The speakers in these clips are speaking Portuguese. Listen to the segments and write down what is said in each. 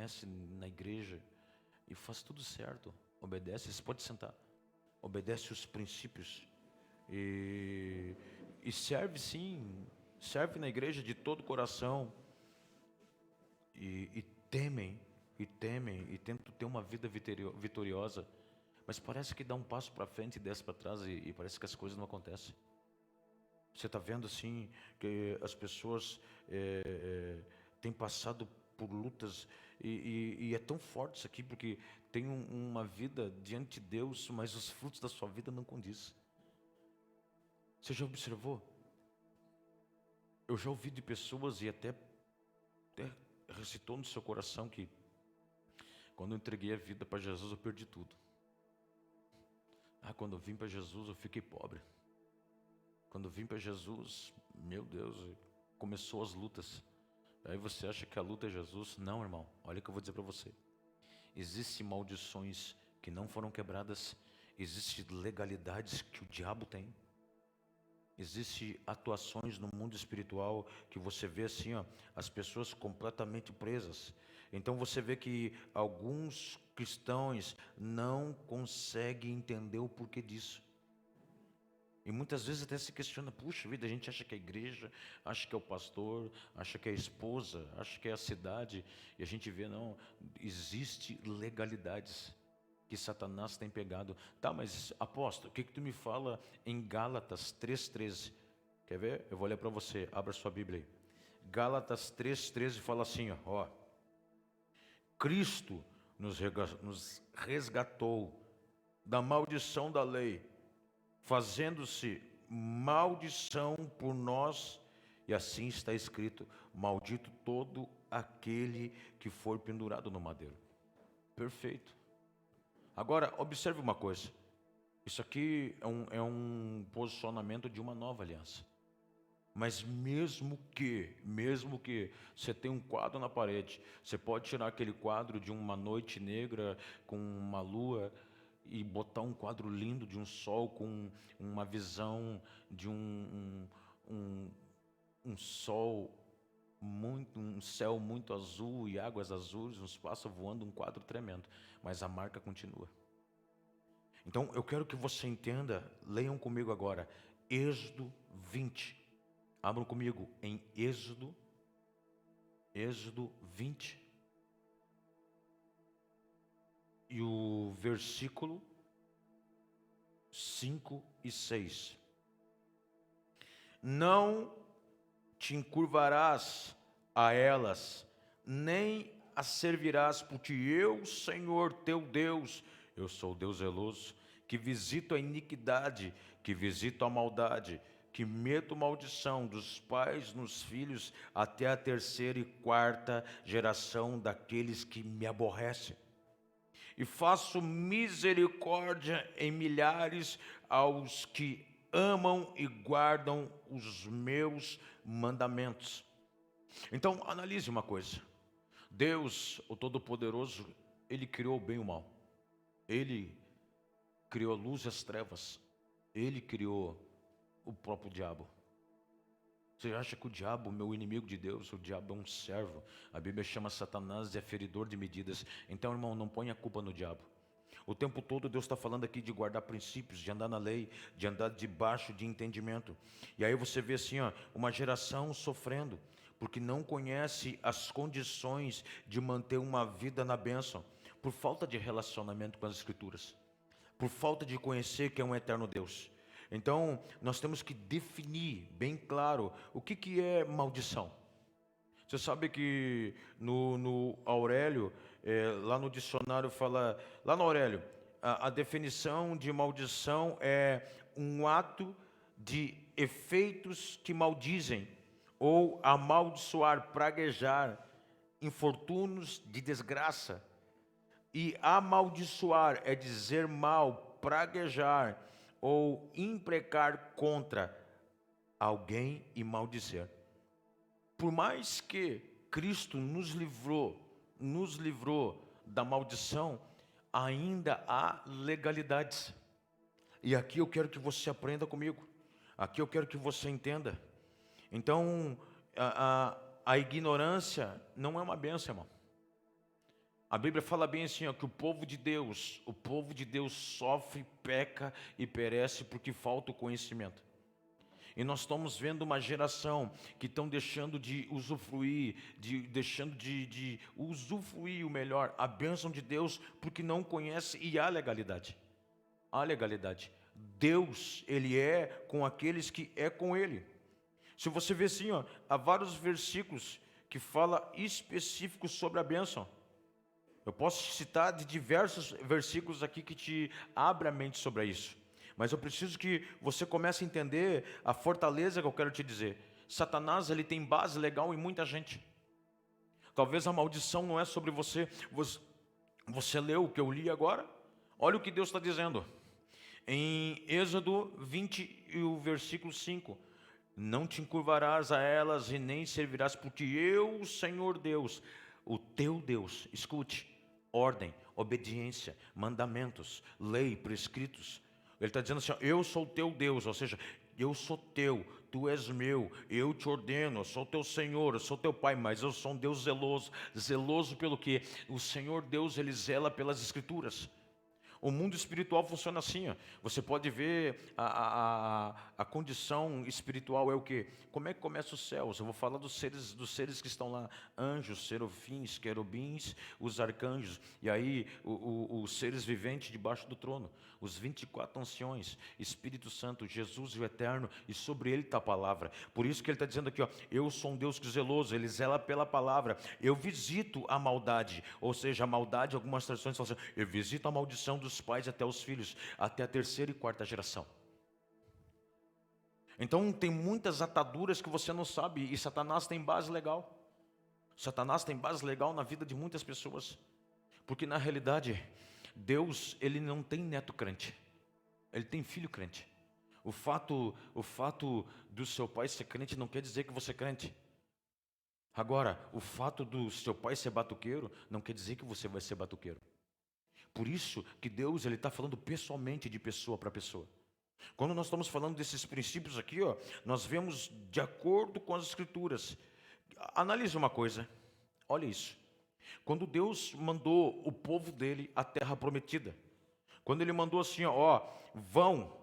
permanece na igreja e faz tudo certo, obedece, você pode sentar, obedece os princípios e serve sim, serve na igreja de todo o coração e temem, e tentam ter uma vida vitoriosa, mas parece que dá um passo para frente e desce para trás e parece que as coisas não acontecem. Você está vendo assim que as pessoas têm passado por lutas e é tão forte isso aqui porque tem uma vida diante de Deus, mas os frutos da sua vida não condizem. Você já observou? Eu já ouvi de pessoas e até recitou no seu coração que quando eu entreguei a vida para Jesus eu perdi tudo. Quando eu vim para Jesus eu fiquei pobre. Quando eu vim para Jesus, meu Deus, começou as lutas. Aí você acha que a luta é Jesus? Não, irmão, olha o que eu vou dizer para você. Existem maldições que não foram quebradas, existem legalidades que o diabo tem. Existem atuações no mundo espiritual que você vê assim, ó, as pessoas completamente presas. Então você vê que alguns cristãos não conseguem entender o porquê disso. E muitas vezes até se questiona, puxa vida, a gente acha que é a igreja, acha que é o pastor, acha que é a esposa, acha que é a cidade, e a gente vê, não, existe legalidades que Satanás tem pegado. Tá, mas apóstolo, o que tu me fala em Gálatas 3,13? Quer ver? Eu vou ler para você, abra sua Bíblia aí. Gálatas 3,13 fala assim, ó, Cristo nos resgatou da maldição da lei, fazendo-se maldição por nós, e assim está escrito, maldito todo aquele que for pendurado no madeiro. Perfeito. Agora, observe uma coisa, isso aqui é um posicionamento de uma nova aliança, mas mesmo que você tenha um quadro na parede, você pode tirar aquele quadro de uma noite negra com uma lua, e botar um quadro lindo de um sol com uma visão de um sol muito, um céu muito azul e águas azuis, uns pássaros voando, um quadro tremendo, mas a marca continua. Então eu quero que você entenda, leiam comigo agora, Êxodo 20. Abram comigo em Êxodo 20. E o versículo 5 e 6. Não te encurvarás a elas, nem as servirás, porque eu, Senhor teu Deus, eu sou o Deus zeloso, que visito a iniquidade, que visito a maldade, que meto maldição dos pais nos filhos, até a terceira e quarta geração daqueles que me aborrecem. E faço misericórdia em milhares aos que amam e guardam os meus mandamentos. Então, analise uma coisa. Deus, o Todo-Poderoso, Ele criou o bem e o mal. Ele criou a luz e as trevas. Ele criou o próprio diabo. Você acha que o diabo, meu inimigo de Deus, o diabo é um servo? A Bíblia chama Satanás de aferidor de medidas. Então, irmão, não ponha a culpa no diabo. O tempo todo Deus está falando aqui de guardar princípios, de andar na lei, de andar debaixo de entendimento. E aí você vê assim, ó, uma geração sofrendo, porque não conhece as condições de manter uma vida na bênção, por falta de relacionamento com as Escrituras, por falta de conhecer que é um eterno Deus. Então, nós temos que definir bem claro o que é maldição. Você sabe que no Aurélio, lá no dicionário fala, lá no Aurélio, a definição de maldição é um ato de efeitos que maldizem, ou amaldiçoar, praguejar, infortúnios de desgraça. E amaldiçoar é dizer mal, praguejar, ou imprecar contra alguém e maldizer. Por mais que Cristo nos livrou da maldição, ainda há legalidades. E aqui eu quero que você aprenda comigo. Aqui eu quero que você entenda. Então, a ignorância não é uma bênção, irmão. A Bíblia fala bem assim, ó, que o povo de Deus sofre, peca e perece porque falta o conhecimento. E nós estamos vendo uma geração que estão deixando de usufruir, deixando de usufruir o melhor, a bênção de Deus, porque não conhece e há legalidade. Há legalidade. Deus, Ele é com aqueles que é com Ele. Se você ver assim, ó, há vários versículos que fala específicos sobre a bênção. Eu posso citar de diversos versículos aqui que te abrem a mente sobre isso. Mas eu preciso que você comece a entender a fortaleza que eu quero te dizer. Satanás, ele tem base legal em muita gente. Talvez a maldição não é sobre você. Você leu o que eu li agora? Olha o que Deus está dizendo. Em Êxodo 20, e o versículo 5. Não te encurvarás a elas e nem servirás, porque eu, Senhor Deus, o teu Deus, escute, ordem, obediência, mandamentos, lei, prescritos. Ele está dizendo assim, ó, eu sou o teu Deus, ou seja, eu sou teu, tu és meu, eu te ordeno, eu sou teu Senhor, eu sou teu Pai, mas eu sou um Deus zeloso. Zeloso pelo quê? O Senhor Deus, Ele zela pelas Escrituras. O mundo espiritual funciona assim, ó. Você pode ver a condição espiritual é o quê? Como é que começa os céus? Eu vou falar dos seres que estão lá, anjos, serafins, querubins, os arcanjos, e aí os seres viventes debaixo do trono, os 24 anciões, Espírito Santo, Jesus e o Eterno, e sobre ele está a palavra. Por isso que ele está dizendo aqui, ó, eu sou um Deus que zeloso, ele zela pela palavra, eu visito a maldade, ou seja, a maldade, algumas traduções falam assim, eu visito a maldição dos pais até os filhos, até a terceira e quarta geração. Então tem muitas ataduras que você não sabe, e Satanás tem base legal. Satanás tem base legal na vida de muitas pessoas, porque na realidade, Deus, ele não tem neto crente, ele tem filho crente. O fato do seu pai ser crente não quer dizer que você é crente. Agora, o fato do seu pai ser batuqueiro não quer dizer que você vai ser batuqueiro. Por isso que Deus, ele está falando pessoalmente, de pessoa para pessoa. Quando nós estamos falando desses princípios aqui, ó, nós vemos de acordo com as Escrituras. Analise uma coisa, olha isso. Quando Deus mandou o povo dele à terra prometida, quando ele mandou assim, ó, vão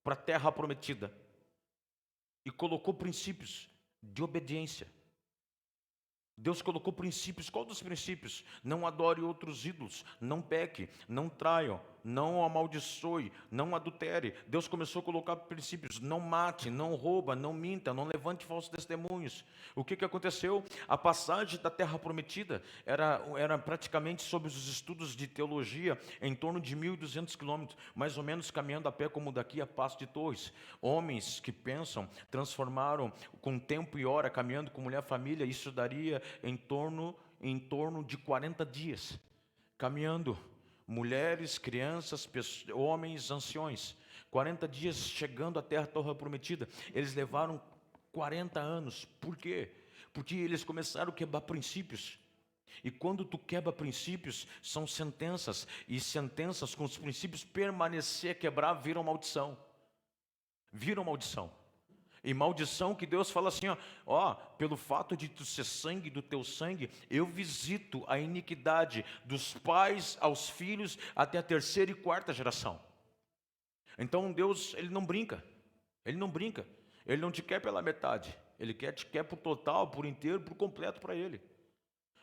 para a terra prometida, e colocou princípios de obediência. Deus colocou princípios, qual dos princípios? Não adore outros ídolos, não peque, não traia, não amaldiçoe, não adultere. Deus começou a colocar princípios, não mate, não rouba, não minta, não levante falsos testemunhos. O que aconteceu? A passagem da terra prometida era praticamente sobre os estudos de teologia, em torno de 1.200 quilômetros, mais ou menos caminhando a pé como daqui a Passo de Torres. Homens que pensam, transformaram com tempo e hora, caminhando com mulher, família, isso daria em torno de 40 dias, caminhando, mulheres, crianças, homens, anciões, 40 dias chegando à terra prometida. Eles levaram 40 anos, por quê? Porque eles começaram a quebrar princípios, e quando tu quebra princípios, são sentenças, e sentenças com os princípios permanecer, quebrar, viram maldição, e maldição que Deus fala assim, ó, pelo fato de tu ser sangue do teu sangue, eu visito a iniquidade dos pais aos filhos até a terceira e quarta geração. Então Deus, ele não brinca, ele não te quer pela metade, ele te quer por total, por inteiro, por completo para ele.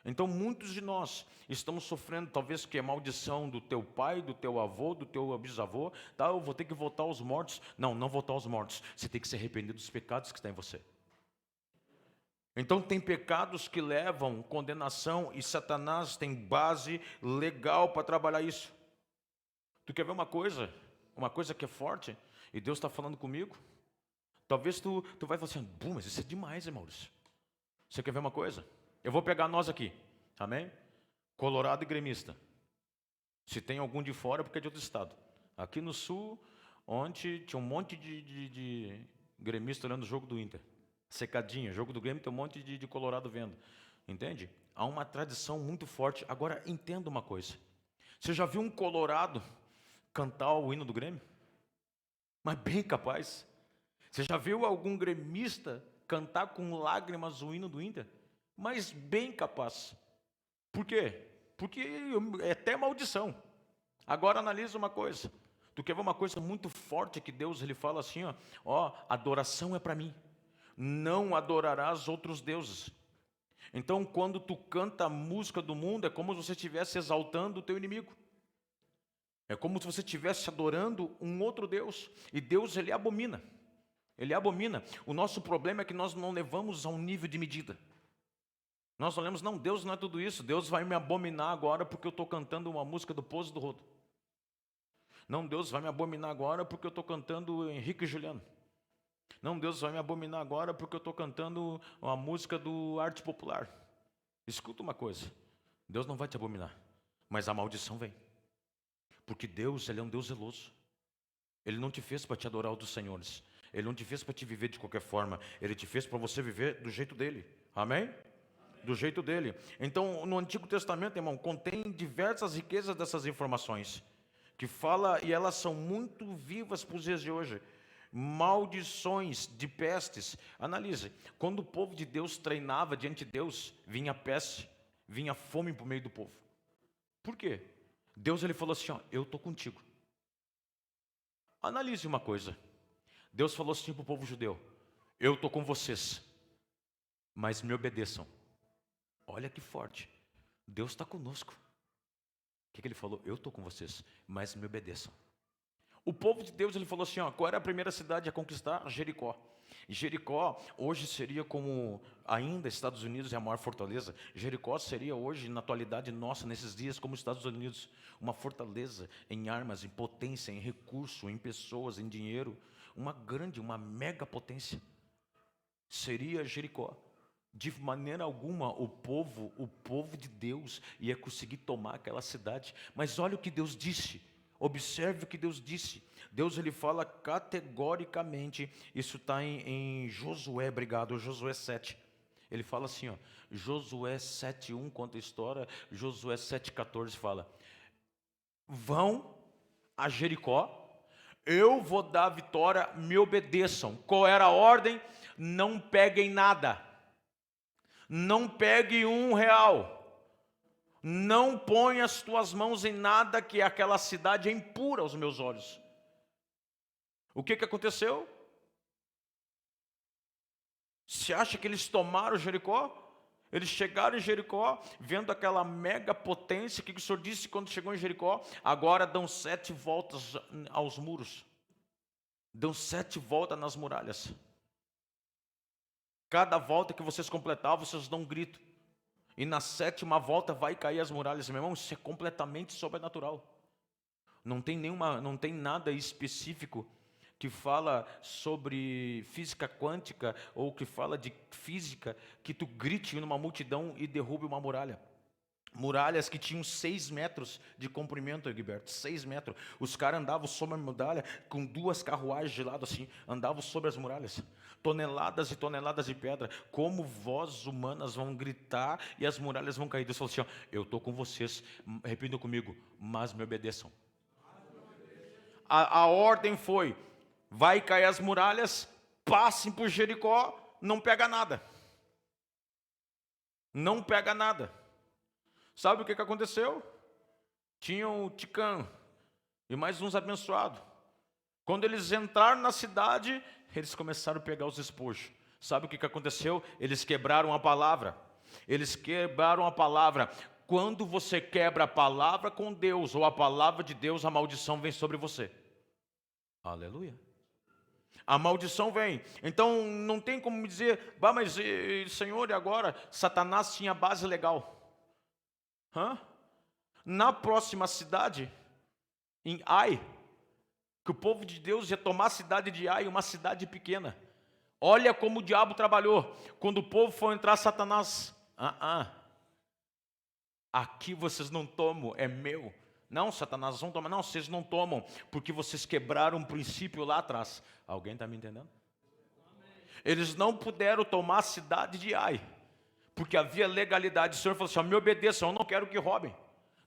Então muitos de nós estamos sofrendo, talvez que é maldição do teu pai, do teu avô, do teu bisavô, tá? Eu vou ter que voltar aos mortos. Não voltar aos mortos, você tem que se arrepender dos pecados que estão em você. Então tem pecados que levam condenação, e Satanás tem base legal para trabalhar isso. Tu quer ver uma coisa que é forte, e Deus está falando comigo? Talvez tu vai falar assim, mas isso é demais, hein, Maurício? Você quer ver uma coisa? Eu vou pegar nós aqui, amém? Colorado e gremista. Se tem algum de fora, porque é de outro estado. Aqui no sul, onde tinha um monte de gremista olhando o jogo do Inter. Secadinho, jogo do Grêmio, tem um monte de colorado vendo. Entende? Há uma tradição muito forte. Agora, entenda uma coisa. Você já viu um colorado cantar o hino do Grêmio? Mas bem capaz. Você já viu algum gremista cantar com lágrimas o hino do Inter? Mas bem capaz. Por quê? Porque é até maldição. Agora analisa uma coisa. Tu quer ver uma coisa muito forte que Deus ele fala assim, ó, adoração é para mim. Não adorarás outros deuses. Então, quando tu canta a música do mundo, é como se você estivesse exaltando o teu inimigo. É como se você estivesse adorando um outro Deus. E Deus, ele abomina. Ele abomina. O nosso problema é que nós não levamos a um nível de medida. Nós olhamos, não, Deus não é tudo isso. Deus vai me abominar agora porque eu estou cantando uma música do Pouso do Rodo. Não, Deus vai me abominar agora porque eu estou cantando Henrique e Juliano. Não, Deus vai me abominar agora porque eu estou cantando uma música do Arte Popular. Escuta uma coisa, Deus não vai te abominar, mas a maldição vem. Porque Deus, ele é um Deus zeloso. Ele não te fez para te adorar outros senhores. Ele não te fez para te viver de qualquer forma. Ele te fez para você viver do jeito dele. Amém? Do jeito dele. Então, no Antigo Testamento, irmão, contém diversas riquezas dessas informações. Que fala, e elas são muito vivas para os dias de hoje. Maldições de pestes. Analise, quando o povo de Deus treinava diante de Deus, vinha peste, vinha fome para o meio do povo. Por quê? Deus ele falou assim, ó, eu estou contigo. Analise uma coisa. Deus falou assim para o povo judeu, eu estou com vocês, mas me obedeçam. Olha que forte. Deus está conosco. O que ele falou? Eu estou com vocês, mas me obedeçam. O povo de Deus, ele falou assim, ó, qual era a primeira cidade a conquistar? Jericó. Jericó hoje seria como, ainda Estados Unidos é a maior fortaleza. Jericó seria hoje, na atualidade nossa, nesses dias, como Estados Unidos, uma fortaleza em armas, em potência, em recurso, em pessoas, em dinheiro. Uma mega potência. Seria Jericó. De maneira alguma o povo de Deus ia conseguir tomar aquela cidade. Mas olha o que Deus disse. Observe o que Deus disse. Deus ele fala categoricamente. Isso está em Josué, obrigado, Josué 7. Ele fala assim, ó, Josué 7:1 conta a história. Josué 7:14 fala: vão a Jericó, eu vou dar a vitória, me obedeçam. Qual era a ordem? Não peguem nada. Não pegue R$1. Não ponha as tuas mãos em nada, que aquela cidade é impura aos meus olhos. O que aconteceu? Você acha que eles tomaram Jericó? Eles chegaram em Jericó, vendo aquela mega potência. O que o Senhor disse quando chegou em Jericó? Agora dão 7 voltas aos muros. Dão 7 voltas nas muralhas. Cada volta que vocês completar, vocês dão um grito. E na 7ª volta vai cair as muralhas. Meu irmão, isso é completamente sobrenatural. Não tem nada específico que fala sobre física quântica ou que fala de física que tu grite numa multidão e derrube uma muralha. Muralhas que tinham 6 metros de comprimento, Egberto, 6 metros. Os caras andavam sobre a muralha com 2 carruagens de lado assim, andavam sobre as muralhas. Toneladas e toneladas de pedra. Como vozes humanas vão gritar e as muralhas vão cair. Deus falou assim, ó, eu estou com vocês, repitam comigo, mas me obedeçam. A ordem foi, vai cair as muralhas, passem por Jericó, não pega nada. Não pega nada. Sabe o que aconteceu? Tinha o Ticã e mais uns abençoados. Quando eles entraram na cidade, eles começaram a pegar os espojos. Sabe o que aconteceu? Eles quebraram a palavra. Eles quebraram a palavra. Quando você quebra a palavra com Deus, ou a palavra de Deus, a maldição vem sobre você. Aleluia. A maldição vem. Então não tem como me dizer, bah, mas Senhor, e agora? Satanás tinha base legal. Na próxima cidade, em Ai, que o povo de Deus ia tomar a cidade de Ai, uma cidade pequena. Olha como o diabo trabalhou. Quando o povo for entrar, Satanás, aqui vocês não tomam, é meu. Não, Satanás, vão tomar. Não, vocês não tomam, porque vocês quebraram um princípio lá atrás. Alguém está me entendendo? Eles não puderam tomar a cidade de Ai, porque havia legalidade. O Senhor falou assim, ó, me obedeçam, eu não quero que roubem.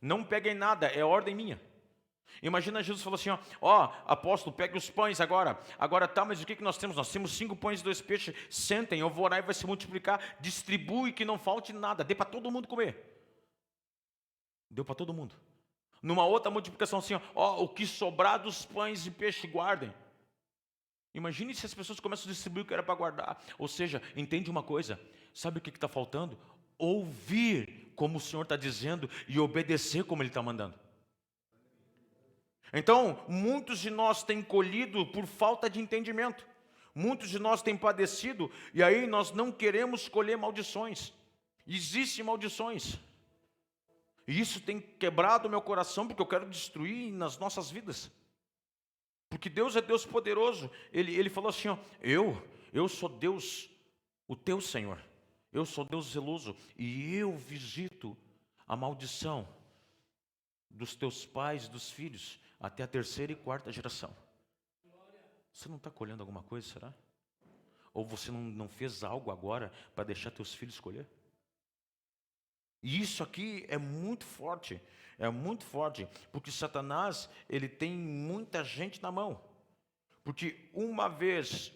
Não peguem nada, é ordem minha. Imagina Jesus falou assim, ó, apóstolo, pegue os pães agora. Agora tá, mas o que nós temos? Nós temos 5 pães e 2 peixes. Sentem, eu vou orar e vai se multiplicar. Distribui que não falte nada, dê para todo mundo comer. Deu para todo mundo. Numa outra multiplicação assim, ó, o que sobrar dos pães e peixe guardem. Imagine se as pessoas começam a distribuir o que era para guardar. Ou seja, entende uma coisa, sabe o que está faltando? Ouvir como o Senhor está dizendo e obedecer como Ele está mandando. Então, muitos de nós têm colhido por falta de entendimento. Muitos de nós têm padecido e aí nós não queremos colher maldições. Existem maldições. E isso tem quebrado o meu coração porque eu quero destruir nas nossas vidas. Porque Deus é Deus poderoso. Ele falou assim, ó, eu sou Deus, o teu Senhor. Eu sou Deus zeloso e eu visito a maldição dos teus pais, dos filhos, até a 3ª e 4ª geração. Você não está colhendo alguma coisa, será? Ou você não fez algo agora para deixar teus filhos colher? E isso aqui é muito forte, porque Satanás, ele tem muita gente na mão. Porque uma vez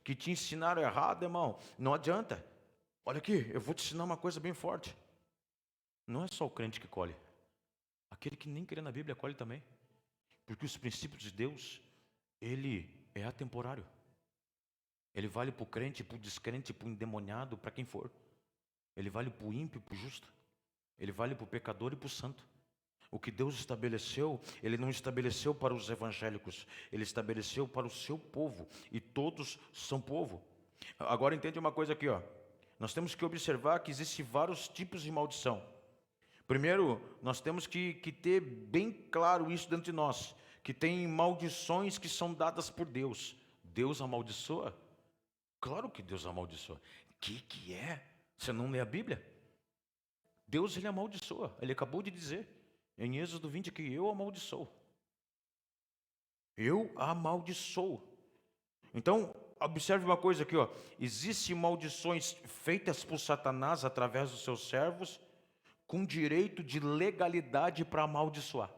que te ensinaram errado, irmão, não adianta. Olha aqui, eu vou te ensinar uma coisa bem forte. Não é só o crente que colhe. Aquele que nem crê na Bíblia colhe também. Porque os princípios de Deus, ele é atemporário. Ele vale para o crente, para o descrente, para o endemoniado, para quem for. Ele vale para o ímpio e para o justo. Ele vale para o pecador e para o santo. O que Deus estabeleceu, Ele não estabeleceu para os evangélicos. Ele estabeleceu para o seu povo. E todos são povo. Agora entende uma coisa aqui, ó. Nós temos que observar que existem vários tipos de maldição. Primeiro, nós temos que ter bem claro isso dentro de nós. Que tem maldições que são dadas por Deus. Deus amaldiçoa? Claro que Deus amaldiçoa. Que é? Você não lê a Bíblia? Deus, ele amaldiçoa. Ele acabou de dizer em Êxodo 20 que eu amaldiçoo. Eu amaldiçoo. Então, observe uma coisa aqui, ó. Existem maldições feitas por Satanás através dos seus servos com direito de legalidade para amaldiçoar.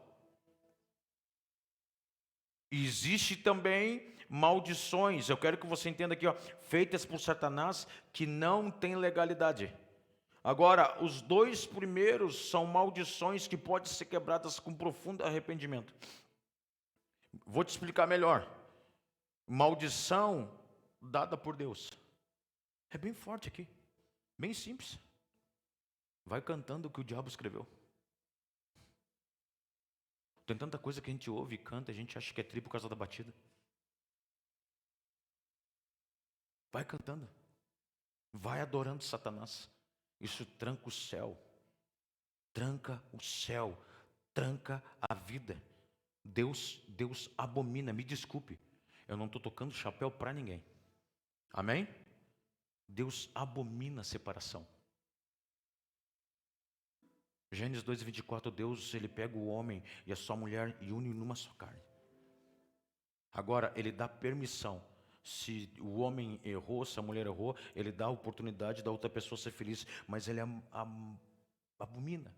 Existe também maldições, eu quero que você entenda aqui, ó, feitas por Satanás que não têm legalidade. Agora, os 2 primeiros são maldições que podem ser quebradas com profundo arrependimento. Vou te explicar melhor. Maldição dada por Deus. É bem forte aqui, bem simples. Vai cantando o que o diabo escreveu. Tem tanta coisa que a gente ouve e canta, a gente acha que é tri por causa da batida. Vai cantando. Vai adorando Satanás. Isso tranca o céu. Tranca o céu. Tranca a vida. Deus abomina. Me desculpe. Eu não estou tocando chapéu para ninguém. Amém? Deus abomina a separação. Gênesis 2:24, Deus, ele pega o homem e a sua mulher e une numa só carne. Agora, ele dá permissão. Se o homem errou, se a mulher errou, ele dá a oportunidade da outra pessoa ser feliz. Mas ele abomina.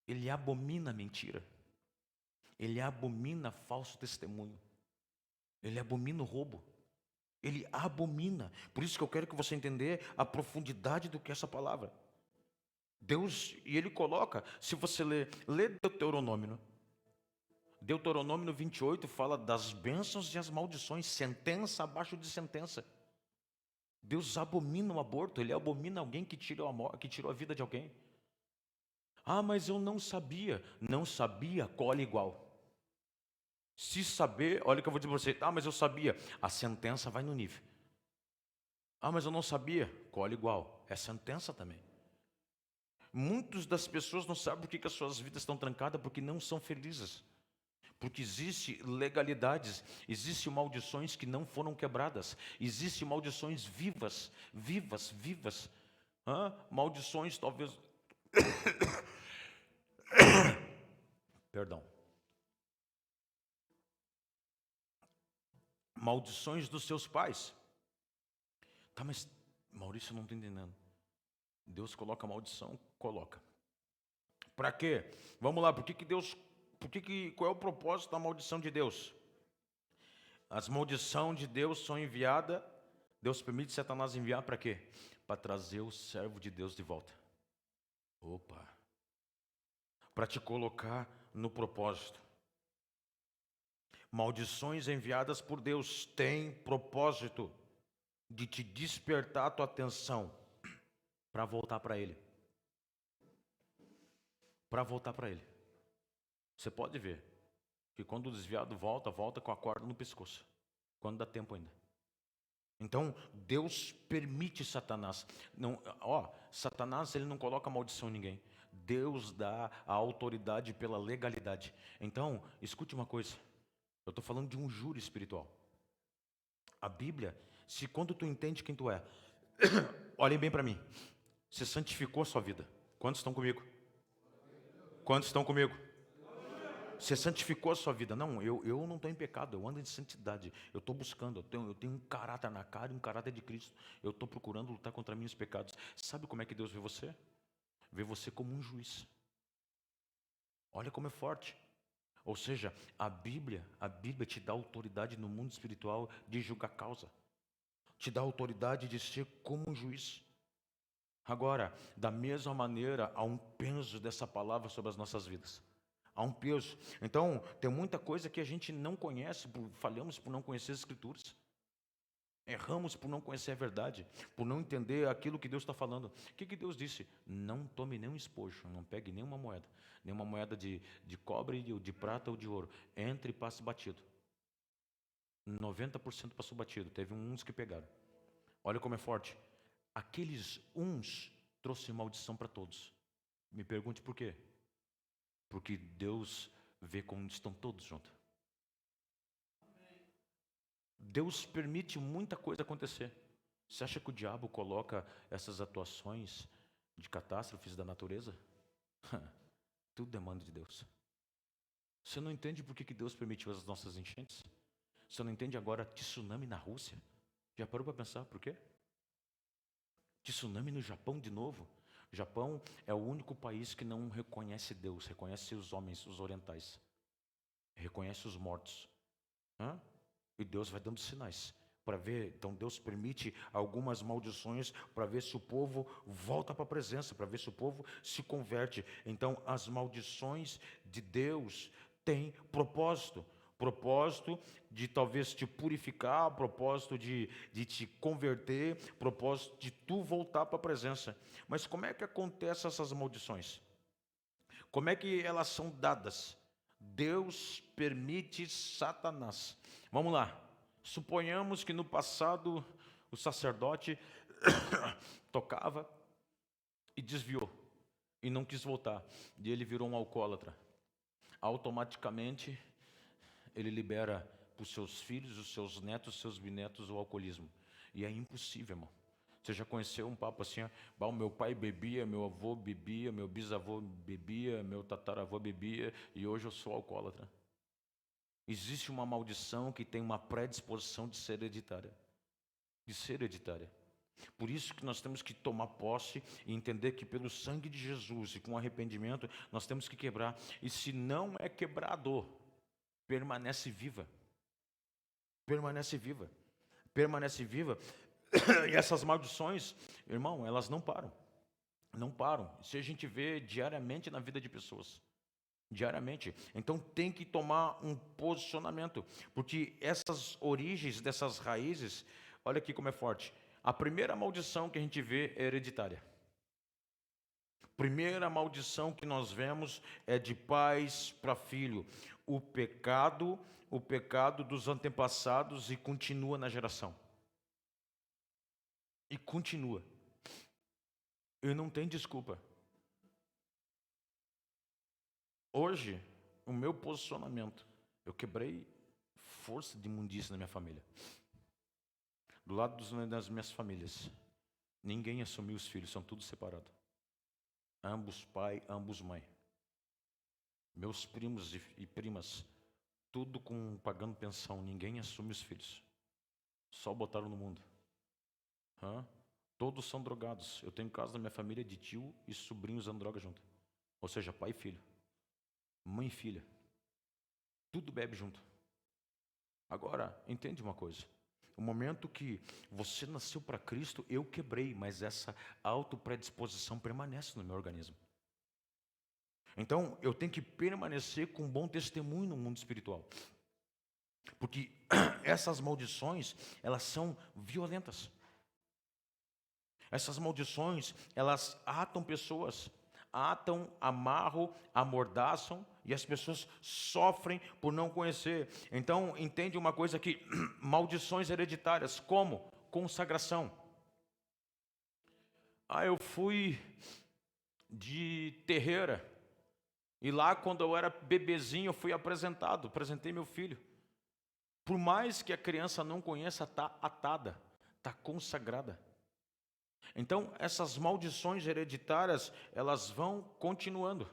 Ele abomina a mentira. Ele abomina falso testemunho. Ele abomina o roubo. Ele abomina. Por isso que eu quero que você entenda a profundidade do que é essa palavra. Deus, e ele coloca, se você lê Deuteronômio. Deuteronômio 28 fala das bênçãos e as maldições, sentença abaixo de sentença. Deus abomina o aborto, ele abomina alguém que tirou a vida de alguém. Ah, mas eu não sabia. Não sabia, colhe igual. Se saber, olha o que eu vou dizer para você. Ah, mas eu sabia. A sentença vai no nível. Ah, mas eu não sabia. Colhe igual. É sentença também. Muitas das pessoas não sabem por que as suas vidas estão trancadas, porque não são felizes. Porque existem legalidades, existem maldições que não foram quebradas. Existem maldições vivas. Maldições talvez... Perdão. Maldições dos seus pais. Tá, mas Maurício, eu não estou entendendo. Deus coloca maldição? Coloca. Para quê? Vamos lá, qual é o propósito da maldição de Deus? As maldições de Deus são enviadas, Deus permite Satanás enviar para quê? Para trazer o servo de Deus de volta. Opa! para te colocar no propósito. Maldições enviadas por Deus têm propósito de te despertar a tua atenção para voltar para Ele. Para voltar para Ele. Você pode ver que quando o desviado volta com a corda no pescoço. Quando dá tempo ainda. Então, Deus permite Satanás. Não, Satanás ele não coloca maldição em ninguém. Deus dá a autoridade pela legalidade. Então, escute uma coisa. Eu estou falando de um júri espiritual. A Bíblia, se quando tu entende quem tu é, olhem bem para mim. Você santificou a sua vida. Quantos estão comigo? Quantos estão comigo? Você santificou a sua vida. Não, eu não estou em pecado, eu ando em santidade. Eu estou buscando, eu tenho um caráter na cara e um caráter de Cristo. Eu estou procurando lutar contra meus pecados. Sabe como é que Deus vê você? Vê você como um juiz. Olha como é forte. Ou seja, a Bíblia te dá autoridade no mundo espiritual de julgar causa. Te dá autoridade de ser como um juiz. Agora, da mesma maneira, há um peso dessa palavra sobre as nossas vidas. Há um peso. Então, tem muita coisa que a gente não conhece, falhamos por não conhecer as Escrituras. Erramos por não conhecer a verdade, por não entender aquilo que Deus está falando. O que Deus disse? Não tome nenhum espojo, não pegue nenhuma moeda de cobre, de prata ou de ouro. Entre e passe batido. 90% passou batido, teve uns que pegaram. Olha como é forte. Aqueles uns trouxe maldição para todos. Me pergunte por quê? Porque Deus vê como estão todos juntos. Deus permite muita coisa acontecer. Você acha que o diabo coloca essas atuações de catástrofes da natureza? Tudo demanda de Deus. Você não entende por que Deus permitiu as nossas enchentes? Você não entende agora tsunami na Rússia? Já parou para pensar por quê? Tsunami no Japão de novo? O Japão é o único país que não reconhece Deus, reconhece os homens, os orientais. Reconhece os mortos. E Deus vai dando sinais para ver. Então Deus permite algumas maldições para ver se o povo volta para a presença, para ver se o povo se converte. Então as maldições de Deus têm propósito. Propósito de talvez te purificar, propósito de te converter, propósito de tu voltar para a presença. Mas como é que acontecem essas maldições? Como é que elas são dadas? Deus permite Satanás. Vamos lá. Suponhamos que no passado o sacerdote tocava e desviou e não quis voltar. E ele virou um alcoólatra. Automaticamente ele libera para os seus filhos, os seus netos, os seus bisnetos o alcoolismo. E é impossível, irmão. Você já conheceu um papo assim, o meu pai bebia, meu avô bebia, meu bisavô bebia, meu tataravô bebia e hoje eu sou alcoólatra. Existe uma maldição que tem uma predisposição de ser hereditária. De ser hereditária. Por isso que nós temos que tomar posse e entender que pelo sangue de Jesus e com arrependimento nós temos que quebrar. E se não é quebrado, permanece viva. Permanece viva. Permanece viva. E essas maldições, irmão, elas não param. Não param. Isso a gente vê diariamente na vida de pessoas. Diariamente. Então tem que tomar um posicionamento. Porque essas origens dessas raízes, olha aqui como é forte. A primeira maldição que a gente vê é hereditária. Primeira maldição que nós vemos é de pais para filho. O pecado dos antepassados e continua na geração. E continua. E não tem desculpa. Hoje, o meu posicionamento, eu quebrei força de imundícia na minha família. Do lado das minhas famílias, ninguém assumiu os filhos, são todos separados. Ambos pai, ambos mãe. Meus primos e primas, tudo pagando pensão, ninguém assume os filhos. Só botaram no mundo. Todos são drogados. Eu tenho casos na minha família de tio e sobrinhos usando droga junto. Ou seja, pai e filho. Mãe e filha. Tudo bebe junto. Agora, entende uma coisa. O momento que você nasceu para Cristo, eu quebrei, mas essa autopredisposição permanece no meu organismo. Então, eu tenho que permanecer com um bom testemunho no mundo espiritual. Porque essas maldições, elas são violentas. Essas maldições, elas atam pessoas, atam, amarram, amordaçam, e as pessoas sofrem por não conhecer. Então, entende uma coisa aqui, maldições hereditárias, como? Consagração. Eu fui de terreira, e lá quando eu era bebezinho, eu fui apresentei meu filho. Por mais que a criança não conheça, está atada, está consagrada. Então, essas maldições hereditárias, elas vão continuando.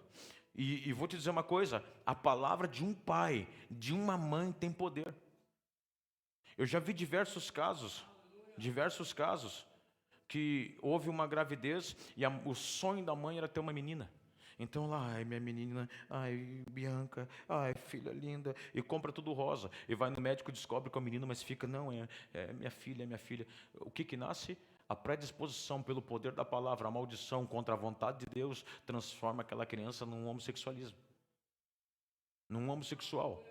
E vou te dizer uma coisa, a palavra de um pai, de uma mãe tem poder. Eu já vi diversos casos, que houve uma gravidez e o sonho da mãe era ter uma menina. Então lá, ai minha menina, ai Bianca, ai filha linda, e compra tudo rosa, e vai no médico, descobre que é um menino, mas fica, não, é minha filha, é minha filha. O que nasce? A predisposição pelo poder da palavra, a maldição contra a vontade de Deus, transforma aquela criança num homossexualismo, num homossexual.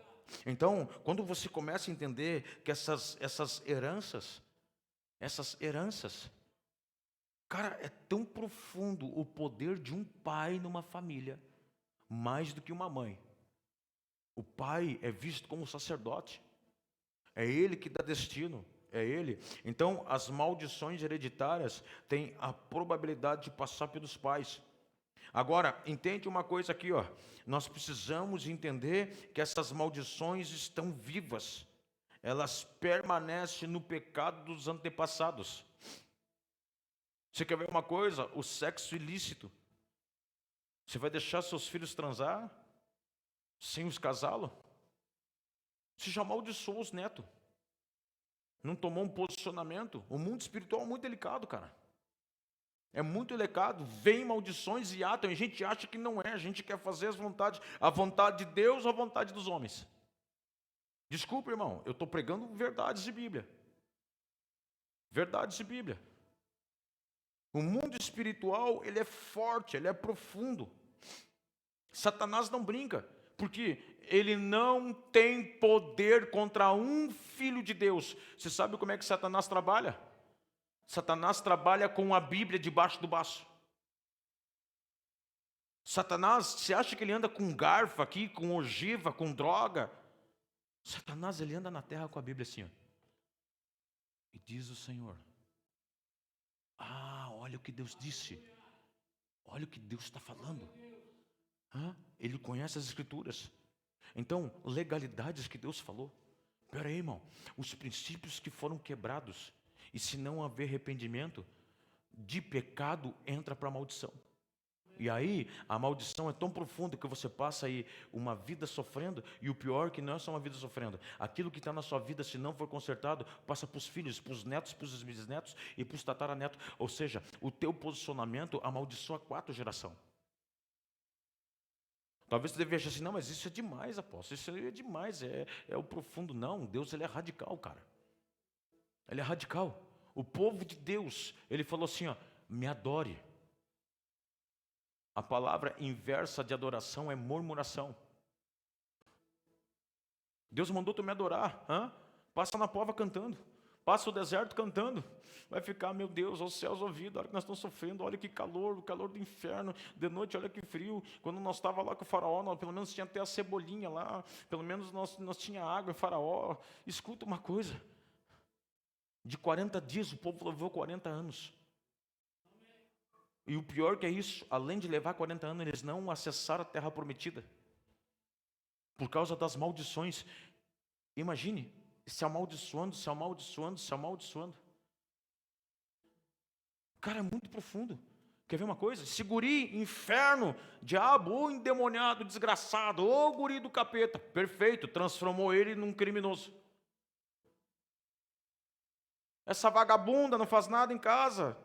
Então, quando você começa a entender que essas heranças, cara, é tão profundo o poder de um pai numa família, mais do que uma mãe. O pai é visto como sacerdote, é ele que dá destino, é ele. Então, as maldições hereditárias têm a probabilidade de passar pelos pais. Agora, entende uma coisa aqui, ó. Nós precisamos entender que essas maldições estão vivas. Elas permanecem no pecado dos antepassados. Você quer ver uma coisa? O sexo ilícito. Você vai deixar seus filhos transar sem os casá-lo? Você já amaldiçoou os netos. Não tomou um posicionamento? O mundo espiritual é muito delicado, cara. É muito delicado. Vem maldições e atam. E a gente acha que não é. A gente quer fazer a vontade de Deus ou a vontade dos homens. Desculpa, irmão. Eu estou pregando verdades de Bíblia. Verdades de Bíblia. O mundo espiritual, ele é forte, ele é profundo. Satanás não brinca, porque ele não tem poder contra um filho de Deus. Você sabe como é que Satanás trabalha? Satanás trabalha com a Bíblia debaixo do braço. Satanás, você acha que ele anda com garfo aqui, com ogiva, com droga? Satanás, ele anda na terra com a Bíblia assim, ó. E diz o Senhor: olha o que Deus disse. Olha o que Deus está falando. Ele conhece as Escrituras. Então, legalidades que Deus falou. Espera aí, irmão. Os princípios que foram quebrados. E se não haver arrependimento, de pecado entra para a maldição. E aí, a maldição é tão profunda que você passa aí uma vida sofrendo. E o pior é que não é só uma vida sofrendo. Aquilo que está na sua vida, se não for consertado, passa para os filhos, para os netos, para os bisnetos e para os tataranetos. Ou seja, o teu posicionamento amaldiçoa 4 gerações. Talvez você deve achar assim, não, mas isso é demais, apóstolo, isso é demais, é o profundo. Não, Deus, ele é radical, cara. Ele é radical. O povo de Deus, ele falou assim, ó, me adore. A palavra inversa de adoração é murmuração. Deus mandou tu me adorar, passa na pova cantando. Passa o deserto cantando. Vai ficar, meu Deus, aos céus ouvidos, olha que nós estamos sofrendo, olha que calor, o calor do inferno. De noite, olha que frio. Quando nós estávamos lá com o faraó, pelo menos tinha até a cebolinha lá. Pelo menos nós tinha água em faraó. Escuta uma coisa. De 40 dias, o povo levou 40 anos. E o pior que é isso, além de levar 40 anos, eles não acessaram a terra prometida. Por causa das maldições. Imagine, se amaldiçoando. Cara, é muito profundo. Quer ver uma coisa? Esse guri, inferno, diabo, ou endemoniado, desgraçado, ou guri do capeta. Perfeito, transformou ele num criminoso. Essa vagabunda não faz nada em casa.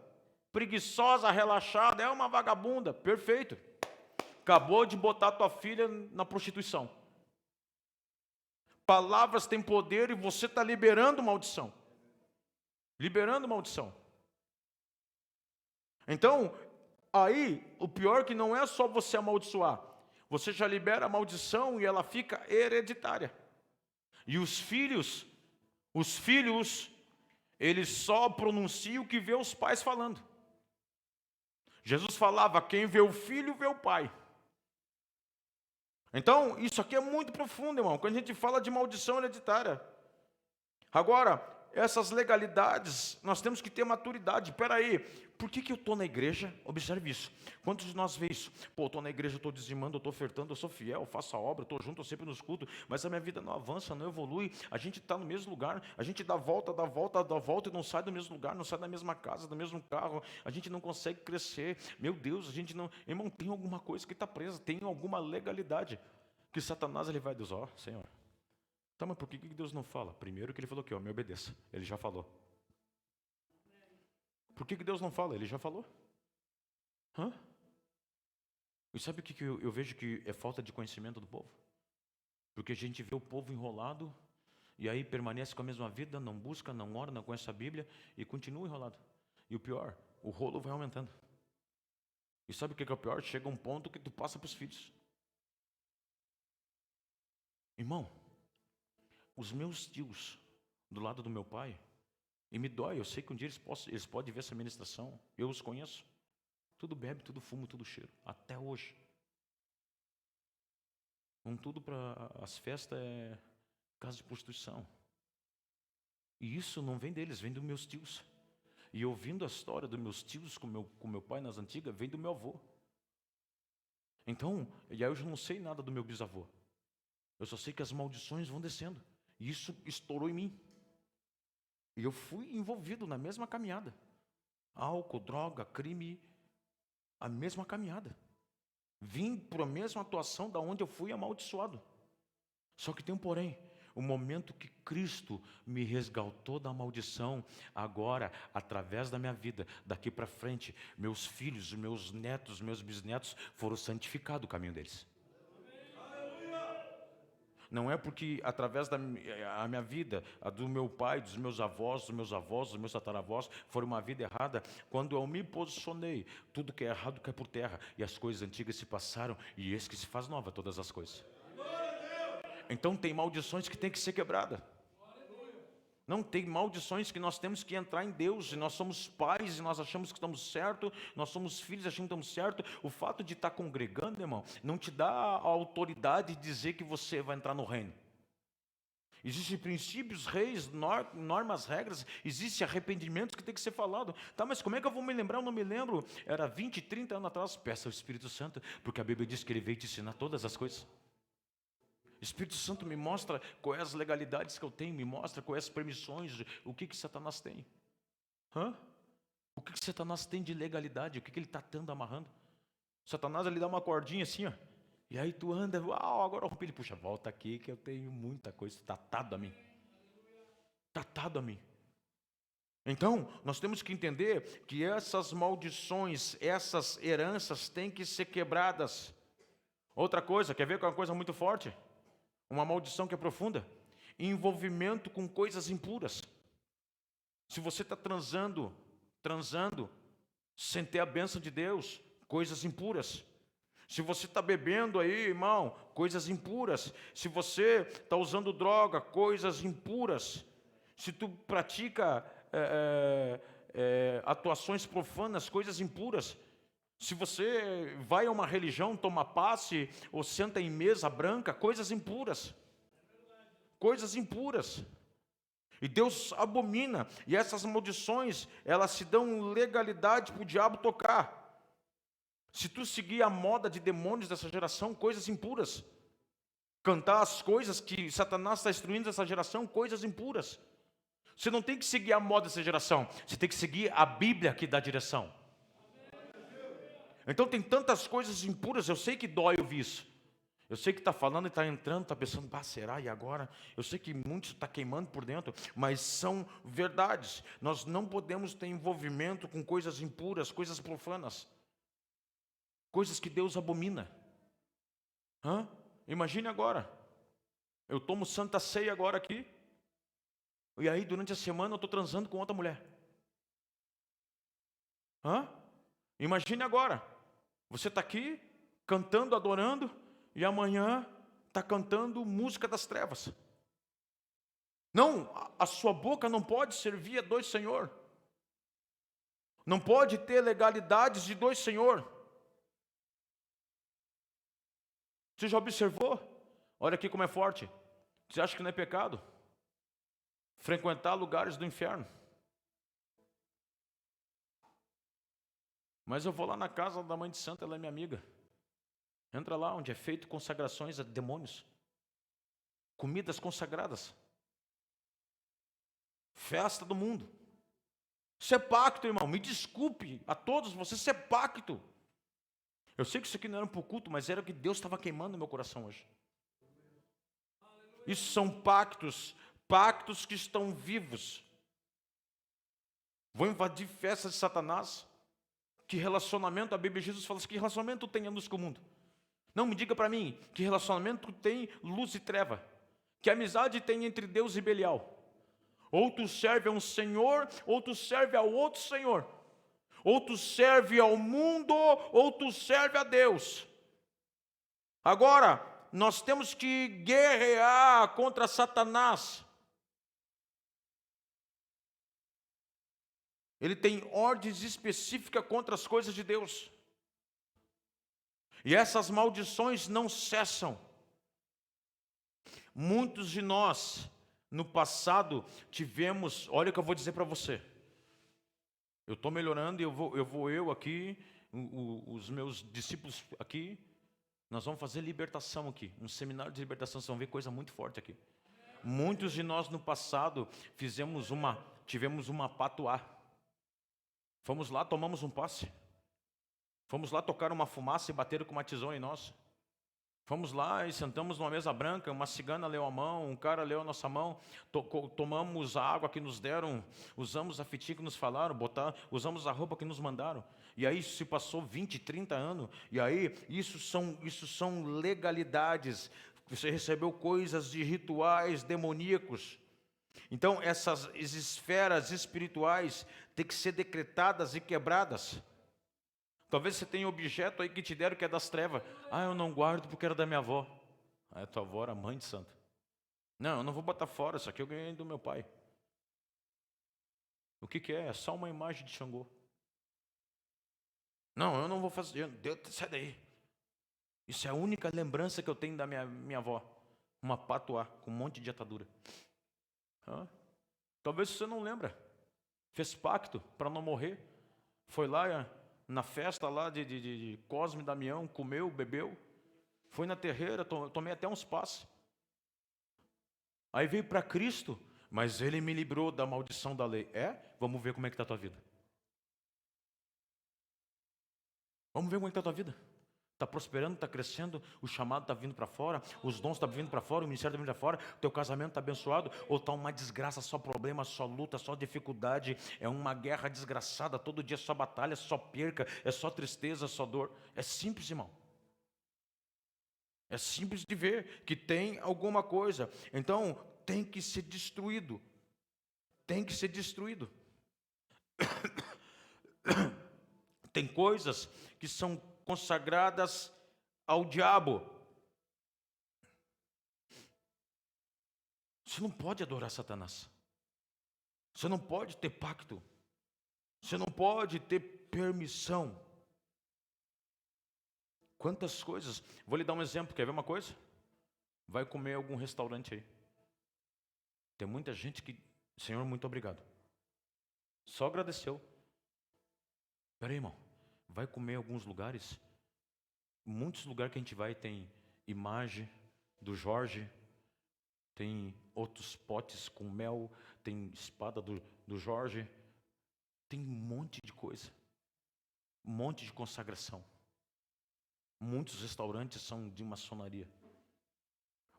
Preguiçosa, relaxada, é uma vagabunda. Perfeito. Acabou de botar tua filha na prostituição. Palavras têm poder e você está liberando maldição. Liberando maldição. Então, aí, o pior é que não é só você amaldiçoar. você já libera a maldição e ela fica hereditária. E os filhos, eles só pronunciam o que vê os pais falando. Jesus falava, quem vê o filho, vê o pai. Então, isso aqui é muito profundo, irmão, quando a gente fala de maldição hereditária. Agora, essas legalidades, nós temos que ter maturidade. Espera aí, por que eu estou na igreja? Observe isso. Quantos de nós vê isso? Pô, eu estou na igreja, eu estou dizimando, eu estou ofertando, eu sou fiel, eu faço a obra, eu estou junto, eu sempre nos cultos, mas a minha vida não avança, não evolui. A gente está no mesmo lugar, a gente dá volta e não sai do mesmo lugar, não sai da mesma casa, do mesmo carro, a gente não consegue crescer. Meu Deus, a gente não... Irmão, tem alguma coisa que está presa, tem alguma legalidade que Satanás ele vai dizer, ó, Senhor, tá, mas por que Deus não fala? Primeiro que ele falou aqui, ó, me obedeça. Ele já falou. Por que Deus não fala? Ele já falou. Hã? E sabe o que eu vejo que é falta de conhecimento do povo? Porque a gente vê o povo enrolado, e aí permanece com a mesma vida, não busca, não ora, não conhece a Bíblia, e continua enrolado. E o pior, o rolo vai aumentando. E sabe o que é o pior? Chega um ponto que tu passa para os filhos. Irmão, os meus tios, do lado do meu pai, e me dói, eu sei que um dia eles podem ver essa ministração, eu os conheço. Tudo bebe, tudo fuma, tudo cheiro, até hoje. Tudo para as festas é casa de prostituição. E isso não vem deles, vem dos meus tios. E ouvindo a história dos meus tios com meu pai nas antigas, vem do meu avô. Então, e aí eu já não sei nada do meu bisavô. Eu só sei que as maldições vão descendo. E isso estourou em mim. E eu fui envolvido na mesma caminhada. Álcool, droga, crime, a mesma caminhada. Vim para a mesma atuação da onde eu fui amaldiçoado. Só que tem um porém. O momento que Cristo me resgatou da maldição, agora, através da minha vida, daqui para frente, meus filhos, meus netos, meus bisnetos foram santificados o caminho deles. Não é porque através da minha vida, a do meu pai, dos meus avós, dos meus tataravós, foi uma vida errada. Quando eu me posicionei, tudo que é errado cai por terra. E as coisas antigas se passaram, e eis que se faz nova todas as coisas. Então tem maldições que tem que ser quebrada. Não, tem maldições que nós temos que entrar em Deus, e nós somos pais, e nós achamos que estamos certo, nós somos filhos, achamos que estamos certo. O fato de estar congregando, irmão, não te dá a autoridade de dizer que você vai entrar no reino. Existem princípios, reis, normas, regras, existe arrependimento que tem que ser falado. Tá, mas como é que eu vou me lembrar? Eu não me lembro. Era 20, 30 anos atrás. Peça ao Espírito Santo, porque a Bíblia diz que ele veio te ensinar todas as coisas. O Espírito Santo me mostra quais as legalidades que eu tenho, me mostra quais as permissões, o que Satanás tem. O que Satanás tem de legalidade, o que ele está tendo amarrando. Satanás ele dá uma cordinha assim, ó, e aí tu anda, uau, agora eu rompi, ele puxa, volta aqui que eu tenho muita coisa, está atado a mim. Está atado a mim. Então, nós temos que entender que essas maldições, essas heranças têm que ser quebradas. Outra coisa, quer ver com uma coisa muito forte? Uma maldição que é profunda, envolvimento com coisas impuras. Se você está transando, sem ter a bênção de Deus, coisas impuras. Se você está bebendo aí, irmão, coisas impuras. Se você está usando droga, coisas impuras. Se tu pratica atuações profanas, coisas impuras. Se você vai a uma religião, toma passe ou senta em mesa branca, coisas impuras. Coisas impuras. E Deus abomina. E essas maldições, elas se dão legalidade para o diabo tocar. Se tu seguir a moda de demônios dessa geração, coisas impuras. Cantar as coisas que Satanás está destruindo dessa geração, coisas impuras. Você não tem que seguir a moda dessa geração. Você tem que seguir a Bíblia que dá direção. Então tem tantas coisas impuras, eu sei que dói ouvir isso. Eu sei que está falando e está entrando, está pensando, será? E agora? Eu sei que muitos está queimando por dentro, mas são verdades. Nós não podemos ter envolvimento com coisas impuras, coisas profanas. Coisas que Deus abomina. Imagine agora, eu tomo Santa Ceia agora aqui, e aí durante a semana eu estou transando com outra mulher. Imagine agora, você está aqui, cantando, adorando, e amanhã está cantando música das trevas. Não, a sua boca não pode servir a dois senhor. Não pode ter legalidades de dois senhor. Você já observou? Olha aqui como é forte. Você acha que não é pecado frequentar lugares do inferno? Mas eu vou lá na casa da mãe de santo, ela é minha amiga. Entra lá onde é feito consagrações a demônios. Comidas consagradas. Festa do mundo. Isso é pacto, irmão. Me desculpe a todos vocês, isso é pacto. Eu sei que isso aqui não era para o culto, mas era o que Deus estava queimando no meu coração hoje. Isso são pactos, pactos que estão vivos. Vou invadir festas de Satanás. Que relacionamento, a Bíblia Jesus fala assim, que relacionamento tem a luz com o mundo? Não, me diga para mim, que relacionamento tem luz e treva? Que amizade tem entre Deus e Belial? Ou tu serve a um senhor, ou tu serve a outro senhor. Ou tu serve ao mundo, ou tu serve a Deus. Agora, nós temos que guerrear contra Satanás. Ele tem ordens específicas contra as coisas de Deus. E essas maldições não cessam. Muitos de nós, no passado, tivemos, olha o que eu vou dizer para você. Eu estou melhorando e eu aqui, os meus discípulos aqui, nós vamos fazer libertação aqui. Um seminário de libertação, vocês vão ver coisa muito forte aqui. Muitos de nós no passado tivemos uma patuá. Fomos lá, tomamos um passe. Fomos lá tocar uma fumaça e bateram com uma tisão em nós. Fomos lá e sentamos numa mesa branca, uma cigana leu a mão, um cara leu a nossa mão, tomamos a água que nos deram, usamos a fitinha que nos falaram, usamos a roupa que nos mandaram. E aí se passou 20, 30 anos, e aí isso são legalidades. Você recebeu coisas de rituais demoníacos. Então essas esferas espirituais têm que ser decretadas e quebradas. Talvez você tenha objeto aí que te deram que é das trevas. Ah, eu não guardo porque era da minha avó. Ah, tua avó era mãe de santo. Não, eu não vou botar fora, isso aqui eu ganhei do meu pai. O que é? É só uma imagem de Xangô. Não, eu não vou fazer. Deus, sai daí. Isso é a única lembrança que eu tenho da minha avó. Uma patuá com um monte de atadura. Talvez você não lembra. Fez pacto para não morrer. Foi lá na festa lá de Cosme e Damião, comeu, bebeu. Foi na terreira, tomei até uns passes. Aí veio para Cristo, mas Ele me livrou da maldição da lei. Vamos ver como é que está a tua vida. Vamos ver como é que está a tua vida. Está prosperando, está crescendo, o chamado está vindo para fora, os dons estão vindo para fora, o ministério está vindo para fora, o teu casamento está abençoado, ou está uma desgraça, só problema, só luta, só dificuldade, é uma guerra desgraçada, todo dia só batalha, só perca, é só tristeza, só dor. É simples, irmão. É simples de ver que tem alguma coisa. Então, tem que ser destruído. Tem que ser destruído. Tem coisas que são consagradas ao diabo. Você não pode adorar Satanás. Você não pode ter pacto. Você não pode ter permissão. Quantas coisas. Vou lhe dar um exemplo. Quer ver uma coisa? Vai comer em algum restaurante aí. Tem muita gente que... Senhor, muito obrigado. Só agradeceu. Espera aí, irmão. Vai comer em alguns lugares. Muitos lugares que a gente vai tem imagem do Jorge. Tem outros potes com mel. Tem espada do Jorge. Tem um monte de coisa. Um monte de consagração. Muitos restaurantes são de maçonaria.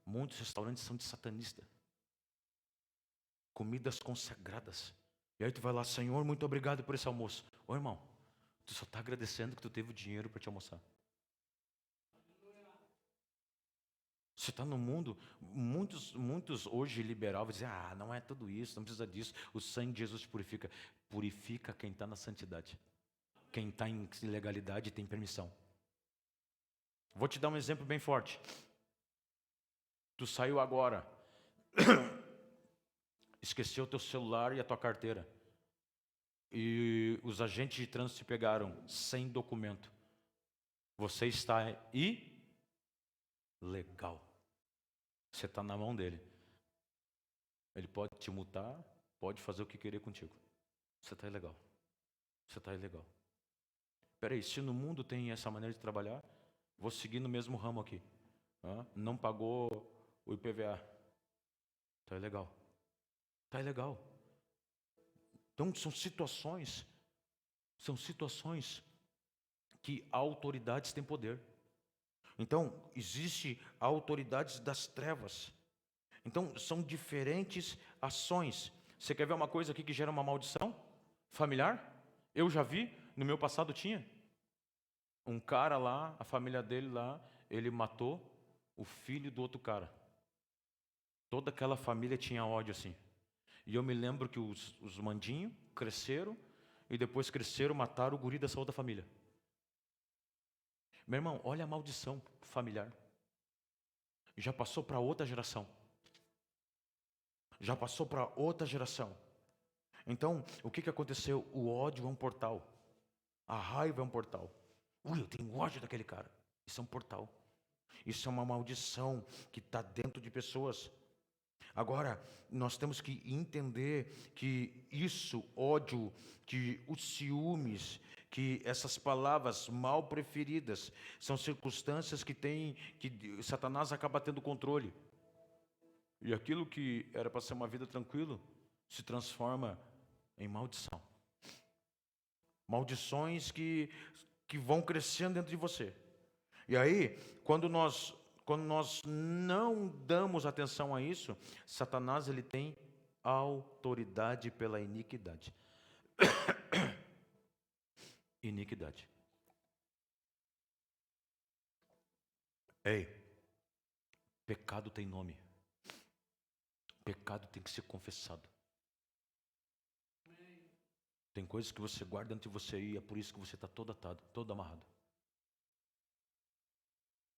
Muitos restaurantes são de satanista. Comidas consagradas. E aí tu vai lá, Senhor, muito obrigado por esse almoço. Ô irmão, tu só está agradecendo que tu teve o dinheiro para te almoçar. Você está no mundo, muitos hoje liberais vão dizer, não é tudo isso, não precisa disso. O sangue de Jesus te purifica. Purifica quem está na santidade. Quem está em ilegalidade tem permissão. Vou te dar um exemplo bem forte. Tu saiu agora, esqueceu o teu celular e a tua carteira. E os agentes de trânsito te pegaram sem documento. Você está ilegal. Você está na mão dele. Ele pode te multar, pode fazer o que querer contigo. Você está ilegal. Você está ilegal. Peraí, se no mundo tem essa maneira de trabalhar, vou seguir no mesmo ramo aqui. Não pagou o IPVA. Está ilegal. Está ilegal. Então são situações que autoridades têm poder. Então, existe autoridades das trevas. Então, são diferentes ações. Você quer ver uma coisa aqui que gera uma maldição familiar? Eu já vi, no meu passado tinha. Um cara lá, a família dele lá, ele matou o filho do outro cara. Toda aquela família tinha ódio assim. E eu me lembro que os mandinhos cresceram e depois cresceram, mataram o guri dessa outra família. Meu irmão, olha a maldição familiar. Já passou para outra geração. Já passou para outra geração. Então, o que aconteceu? O ódio é um portal. A raiva é um portal. Eu tenho ódio daquele cara. Isso é um portal. Isso é uma maldição que está dentro de pessoas. Agora, nós temos que entender que isso, ódio, que os ciúmes, que essas palavras mal preferidas, são circunstâncias que Satanás acaba tendo controle. E aquilo que era para ser uma vida tranquila, se transforma em maldição. Maldições que vão crescendo dentro de você. E aí, quando nós não damos atenção a isso, Satanás ele tem autoridade pela iniquidade. Iniquidade. Ei, pecado tem nome. Pecado tem que ser confessado. Tem coisas que você guarda dentro de você e é por isso que você está todo atado, todo amarrado.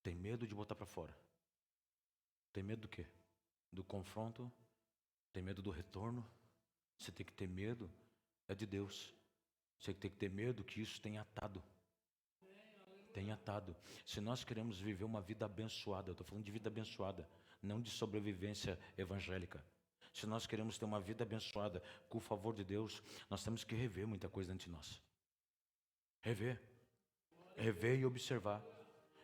Tem medo de botar para fora. Tem medo do quê? Do confronto? Tem medo do retorno? Você tem que ter medo é de Deus. Você tem que ter medo que isso tenha atado. Tem atado. Se nós queremos viver uma vida abençoada, eu estou falando de vida abençoada, não de sobrevivência evangélica. Se nós queremos ter uma vida abençoada, com o favor de Deus, nós temos que rever muita coisa dentro de nós. Rever e observar.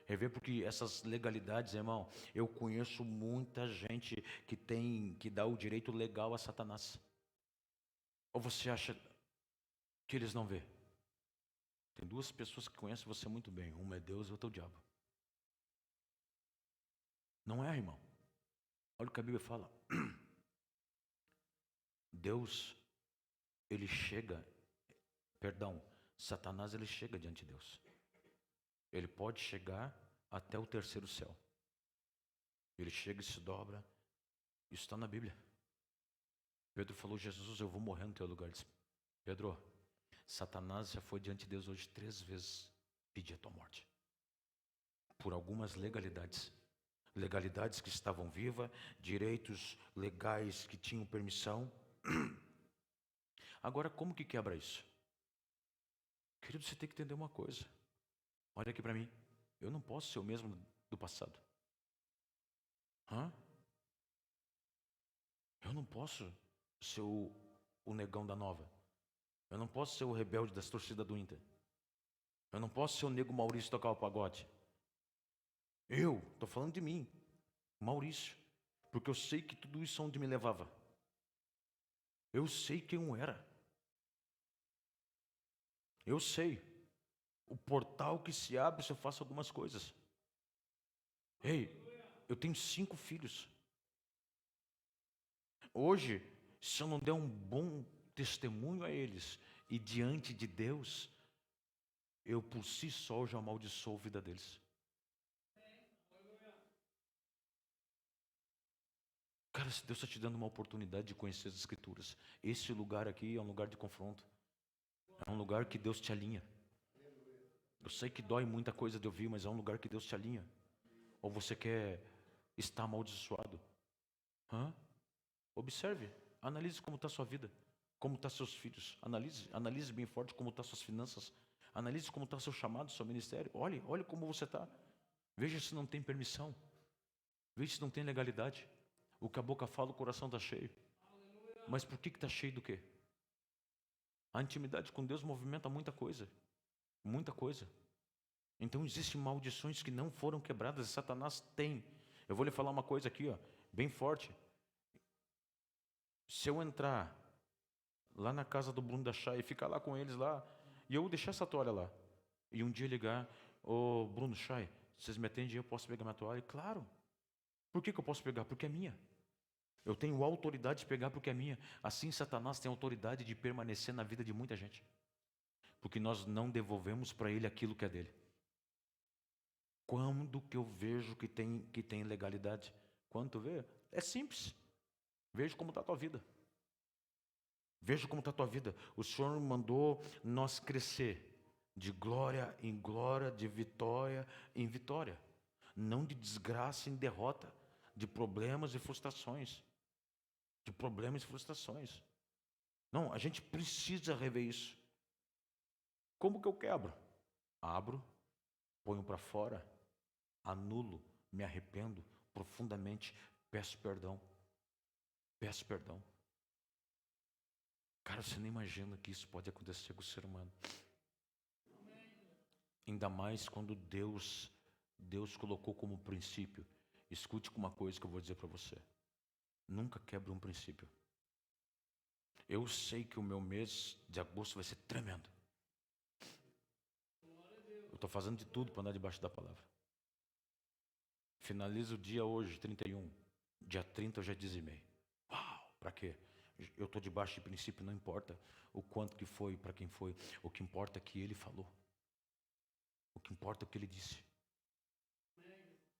Rever, porque essas legalidades, irmão, eu conheço muita gente que dá o direito legal a Satanás. Ou você acha que eles não vê? Tem duas pessoas que conhecem você muito bem. Uma é Deus e outra é o diabo. Não é, irmão? Olha o que a Bíblia fala. Deus, ele chega, Satanás ele chega diante de Deus. Ele pode chegar até o terceiro céu. Ele chega e se dobra. Isso está na Bíblia. Pedro falou, Jesus, eu vou morrer no teu lugar. Ele disse, Pedro, Satanás já foi diante de Deus hoje 3 vezes pedir a tua morte. Por algumas legalidades. Legalidades que estavam vivas, direitos legais que tinham permissão. Agora, como que quebra isso? Querido, você tem que entender uma coisa. Olha aqui para mim. Eu não posso ser o mesmo do passado. Eu não posso ser o negão da nova. Eu não posso ser o rebelde das torcidas do Inter. Eu não posso ser o nego Maurício tocar o pagode. Eu estou falando de mim, Maurício. Porque eu sei que tudo isso onde me levava. Eu sei quem eu era. Eu sei o portal que se abre se eu faço algumas coisas. Ei, eu tenho 5 filhos. Hoje, se eu não der um bom testemunho a eles e diante de Deus, eu por si só já amaldiçoo a vida deles. Cara, se Deus está te dando uma oportunidade de conhecer as Escrituras, esse lugar aqui é um lugar de confronto. É um lugar que Deus te alinha. Eu sei que dói muita coisa de ouvir, mas é um lugar que Deus te alinha. Ou você quer estar amaldiçoado? Hã? Observe, analise como está a sua vida, como estão seus filhos. Analise bem forte como estão suas finanças. Analise como está seu chamado, seu ministério. Olhe como você está. Veja se não tem permissão. Veja se não tem legalidade. O que a boca fala, o coração está cheio. Mas por que está cheio do quê? A intimidade com Deus movimenta muita coisa. Muita coisa. Então existem maldições que não foram quebradas e Satanás tem. Eu vou lhe falar uma coisa aqui, ó, bem forte. Se eu entrar lá na casa do Bruno da Chay e ficar lá com eles lá, e eu deixar essa toalha lá, e um dia ligar, ô Bruno Chay, vocês me atendem, eu posso pegar minha toalha? Claro. Por que eu posso pegar? Porque é minha. Eu tenho autoridade de pegar porque é minha. Assim Satanás tem autoridade de permanecer na vida de muita gente. Porque nós não devolvemos para ele aquilo que é dele. Quando que eu vejo que tem legalidade? Quando tu vê? É simples. Veja como está a tua vida. Veja como está a tua vida. O Senhor mandou nós crescer de glória em glória, de vitória em vitória. Não de desgraça em derrota, de problemas e frustrações. De problemas e frustrações. Não, a gente precisa rever isso. Como que eu quebro? Abro, ponho para fora, anulo, me arrependo profundamente, peço perdão. Peço perdão. Cara, você nem imagina que isso pode acontecer com o ser humano. Ainda mais quando Deus colocou como princípio. Escute uma coisa que eu vou dizer para você. Nunca quebre um princípio. Eu sei que o meu mês de agosto vai ser tremendo. Eu estou fazendo de tudo para andar debaixo da palavra. Finalizo o dia hoje, 31. Dia 30 eu já dizimei. Uau, para quê? Eu estou debaixo de princípio, não importa o quanto que foi, para quem foi. O que importa é que ele falou. O que importa é o que ele disse.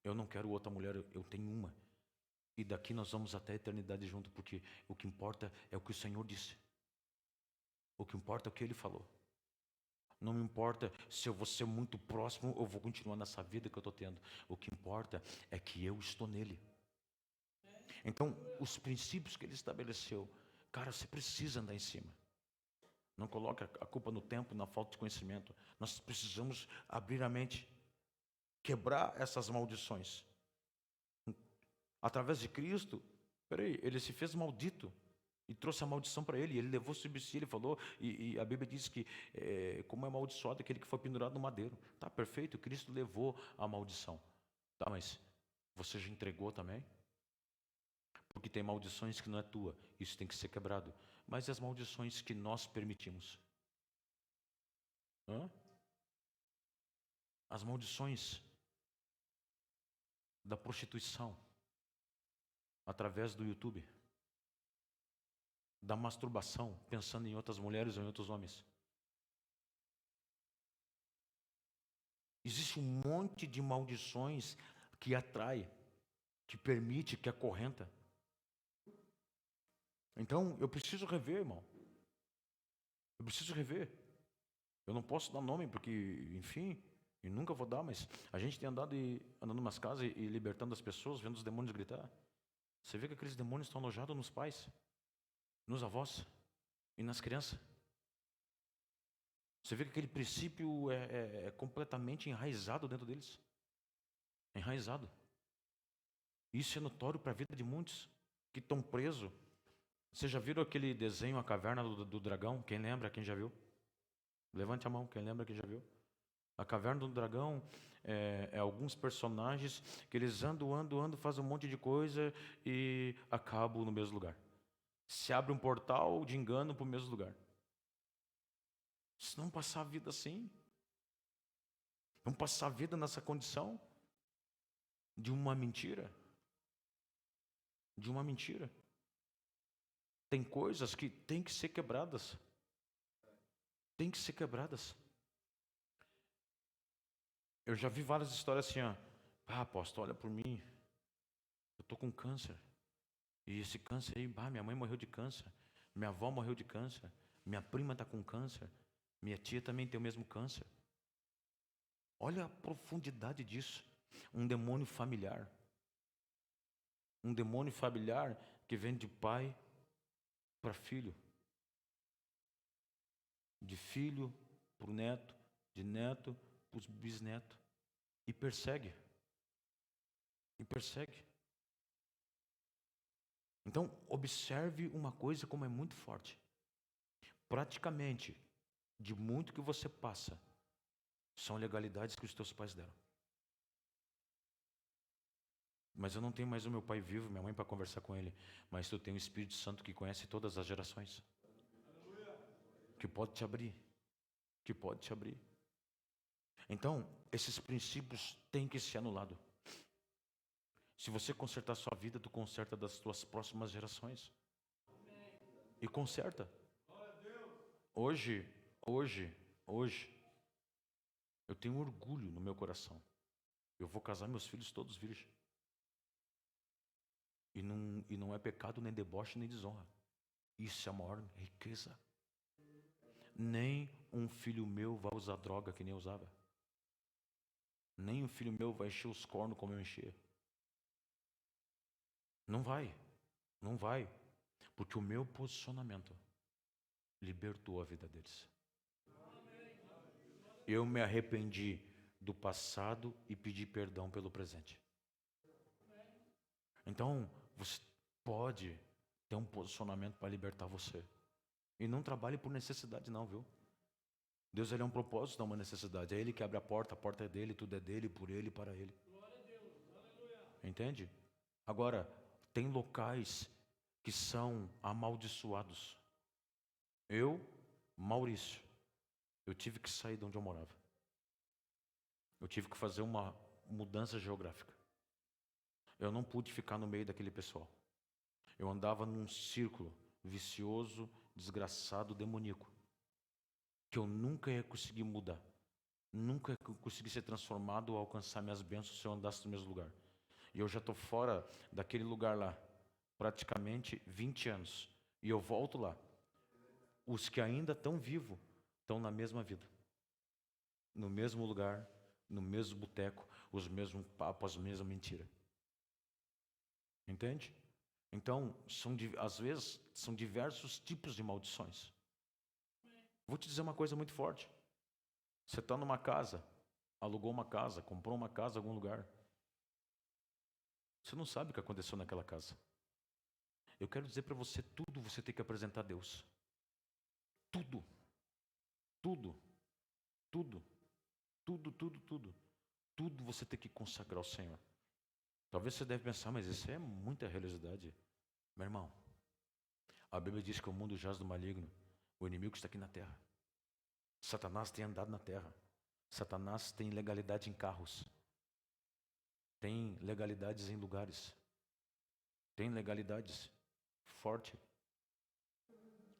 Eu não quero outra mulher, eu tenho uma. E daqui nós vamos até a eternidade junto, porque o que importa é o que o Senhor disse. O que importa é o que Ele falou. Não me importa se eu vou ser muito próximo ou vou continuar nessa vida que eu estou tendo. O que importa é que eu estou nele. Então, os princípios que Ele estabeleceu, cara, você precisa andar em cima. Não coloque a culpa no tempo, na falta de conhecimento. Nós precisamos abrir a mente, quebrar essas maldições. Através de Cristo, ele se fez maldito e trouxe a maldição para ele. Ele levou sobre si, ele falou, e a Bíblia diz que como é amaldiçoado aquele que foi pendurado no madeiro. Tá perfeito, Cristo levou a maldição. Tá, mas você já entregou também? Porque tem maldições que não é tua, isso tem que ser quebrado. Mas e as maldições que nós permitimos? Hã? As maldições da prostituição através do YouTube, da masturbação, pensando em outras mulheres ou em outros homens. Existe um monte de maldições que atrai, que permite, que acorrenta. Então, eu preciso rever, irmão. Eu preciso rever. Eu não posso dar nome porque, enfim, e nunca vou dar, mas a gente tem andando nas casas e libertando as pessoas, vendo os demônios gritar. Você vê que aqueles demônios estão alojados nos pais, nos avós e nas crianças. Você vê que aquele princípio é completamente enraizado dentro deles. Enraizado. Isso é notório para a vida de muitos que estão presos. Vocês já viram aquele desenho, A Caverna do Dragão? Quem lembra? Quem já viu? Levante a mão, quem lembra, quem já viu? A Caverna do Dragão é alguns personagens que eles andam, fazem um monte de coisa e acabam no mesmo lugar. Se abre um portal de engano para o mesmo lugar. Se não passar a vida assim, vamos passar a vida nessa condição de uma mentira. De uma mentira. Tem coisas que têm que ser quebradas. Tem que ser quebradas. Eu já vi várias histórias assim, ó. Apóstolo, olha por mim. Eu tô com câncer. E esse câncer aí, minha mãe morreu de câncer. Minha avó morreu de câncer. Minha prima está com câncer. Minha tia também tem o mesmo câncer. Olha a profundidade disso. Um demônio familiar. Um demônio familiar que vem de pai para filho. De filho para o neto, de neto para os bisnetos. E persegue. E persegue. Então, observe uma coisa como é muito forte. Praticamente, de muito que você passa, são legalidades que os teus pais deram. Mas eu não tenho mais o meu pai vivo, minha mãe, para conversar com ele. Mas tu tem o Espírito Santo que conhece todas as gerações. Que pode te abrir. Que pode te abrir. Então, esses princípios têm que ser anulados. Se você consertar a sua vida, tu conserta das tuas próximas gerações. E conserta. Hoje, eu tenho orgulho no meu coração. Eu vou casar meus filhos todos virgem. E não é pecado, nem deboche, nem desonra. Isso é a maior riqueza. Nem um filho meu vai usar droga que nem eu usava. Nem um filho meu vai encher os cornos como eu enchia. Não vai. Não vai. Porque o meu posicionamento libertou a vida deles. Eu me arrependi do passado e pedi perdão pelo presente. Então, você pode ter um posicionamento para libertar você. E não trabalhe por necessidade não, viu? Deus, ele é um propósito, não uma necessidade. É Ele que abre a porta é dele, tudo é dele, por ele e para ele. Entende? Agora, tem locais que são amaldiçoados. Eu, Maurício, eu tive que sair de onde eu morava. Eu tive que fazer uma mudança geográfica. Eu não pude ficar no meio daquele pessoal. Eu andava num círculo vicioso, desgraçado, demoníaco, que eu nunca ia conseguir mudar. Nunca ia conseguir ser transformado ou alcançar minhas bênçãos se eu andasse no mesmo lugar. E eu já estou fora daquele lugar lá, praticamente 20 anos. E eu volto lá. Os que ainda estão vivos, estão na mesma vida. No mesmo lugar, no mesmo boteco, os mesmos papos, as mesmas mentiras. Entende? Então, às vezes, são diversos tipos de maldições. Vou te dizer uma coisa muito forte. Você está numa casa, alugou uma casa, comprou uma casa em algum lugar. Você não sabe o que aconteceu naquela casa. Eu quero dizer para você, tudo você tem que apresentar a Deus. Tudo. Tudo. Tudo. Tudo, tudo, tudo. Tudo você tem que consagrar ao Senhor. Talvez você deve pensar, mas isso é muita religiosidade. Meu irmão, a Bíblia diz que o mundo jaz do maligno. O inimigo está aqui na terra. Satanás tem andado na terra. Satanás tem legalidade em carros. Tem legalidades em lugares. Tem legalidades forte.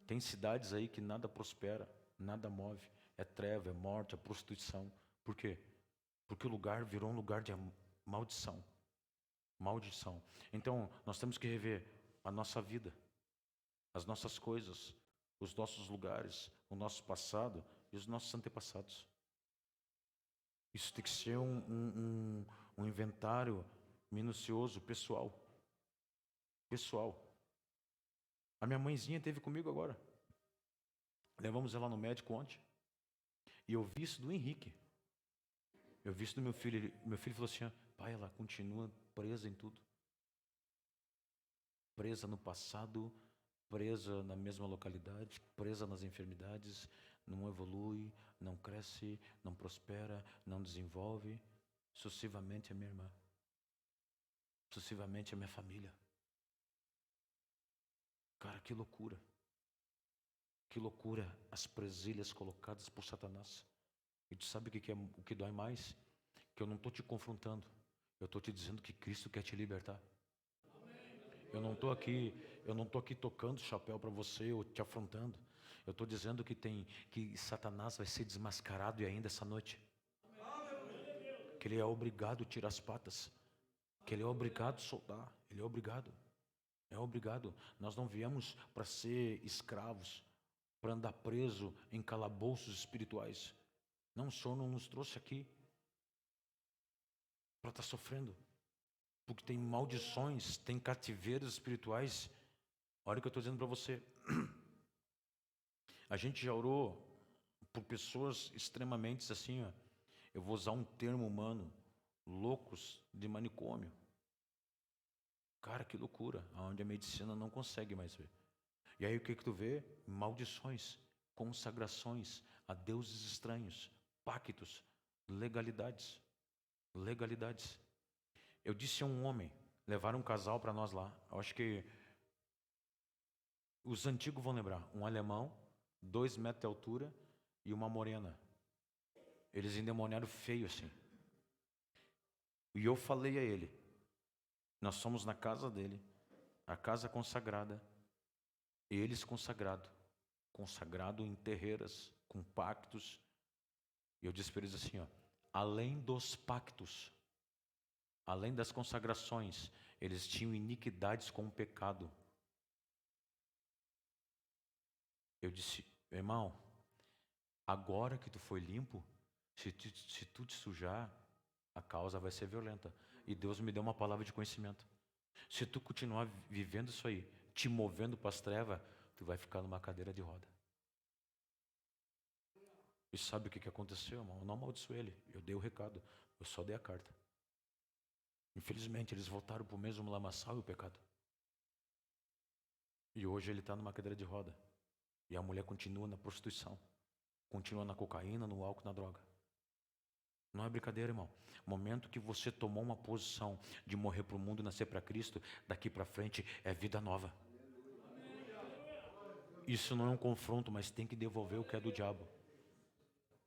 Tem cidades aí que nada prospera, nada move. É treva, é morte, é prostituição. Por quê? Porque o lugar virou um lugar de maldição. Maldição. Então, nós temos que rever a nossa vida, as nossas coisas, os nossos lugares, o nosso passado e os nossos antepassados. Isso tem que ser um inventário minucioso, pessoal. Pessoal. A minha mãezinha esteve comigo agora. Levamos ela no médico ontem. E eu vi isso do Henrique. Eu vi isso do meu filho. Meu filho falou assim, pai, ela continua presa em tudo. Presa no passado, presa na mesma localidade, presa nas enfermidades, não evolui, não cresce, não prospera, não desenvolve. Sucessivamente a minha irmã. Sucessivamente a minha família. Cara, que loucura. Que loucura as presilhas colocadas por Satanás. E tu sabe o que dói mais? Que eu não estou te confrontando. Eu estou te dizendo que Cristo quer te libertar. Eu não estou aqui tocando o chapéu para você ou te afrontando. Eu estou dizendo que Satanás vai ser desmascarado e ainda essa noite. Que ele é obrigado a tirar as patas. Que ele é obrigado a soltar. Ele é obrigado. É obrigado. Nós não viemos para ser escravos, para andar preso em calabouços espirituais. Não, o Senhor não nos trouxe aqui para estar sofrendo. Porque tem maldições, tem cativeiros espirituais. Olha o que eu estou dizendo para você. A gente já orou por pessoas extremamente assim, ó, eu vou usar um termo humano, loucos de manicômio. Cara, que loucura, onde a medicina não consegue mais ver. E aí o que tu vê? Maldições, consagrações a deuses estranhos, pactos, legalidades. Legalidades. Eu disse a um homem, levaram um casal para nós lá. Eu acho que os antigos vão lembrar. Um alemão, 2 metros de altura e uma morena. Eles endemoniaram feio assim. E eu falei a ele, nós somos na casa dele, a casa consagrada, eles consagrado em terreiras, com pactos. E eu disse para eles assim, ó, além dos pactos, além das consagrações, eles tinham iniquidades com o pecado. Eu disse, irmão, agora que tu foi limpo, se tu te sujar, a causa vai ser violenta. E Deus me deu uma palavra de conhecimento. Se tu continuar vivendo isso aí, te movendo para as trevas, tu vai ficar numa cadeira de roda. E sabe o que aconteceu, irmão? Eu não amaldiçoei ele, eu dei o recado, eu só dei a carta. Infelizmente, eles voltaram para o mesmo lamaçal e o pecado. E hoje ele está numa cadeira de roda. E a mulher continua na prostituição, continua na cocaína, no álcool, na droga. Não é brincadeira, irmão. Momento que você tomou uma posição de morrer para o mundo e nascer para Cristo, daqui para frente é vida nova. Isso não é um confronto, mas tem que devolver o que é do diabo.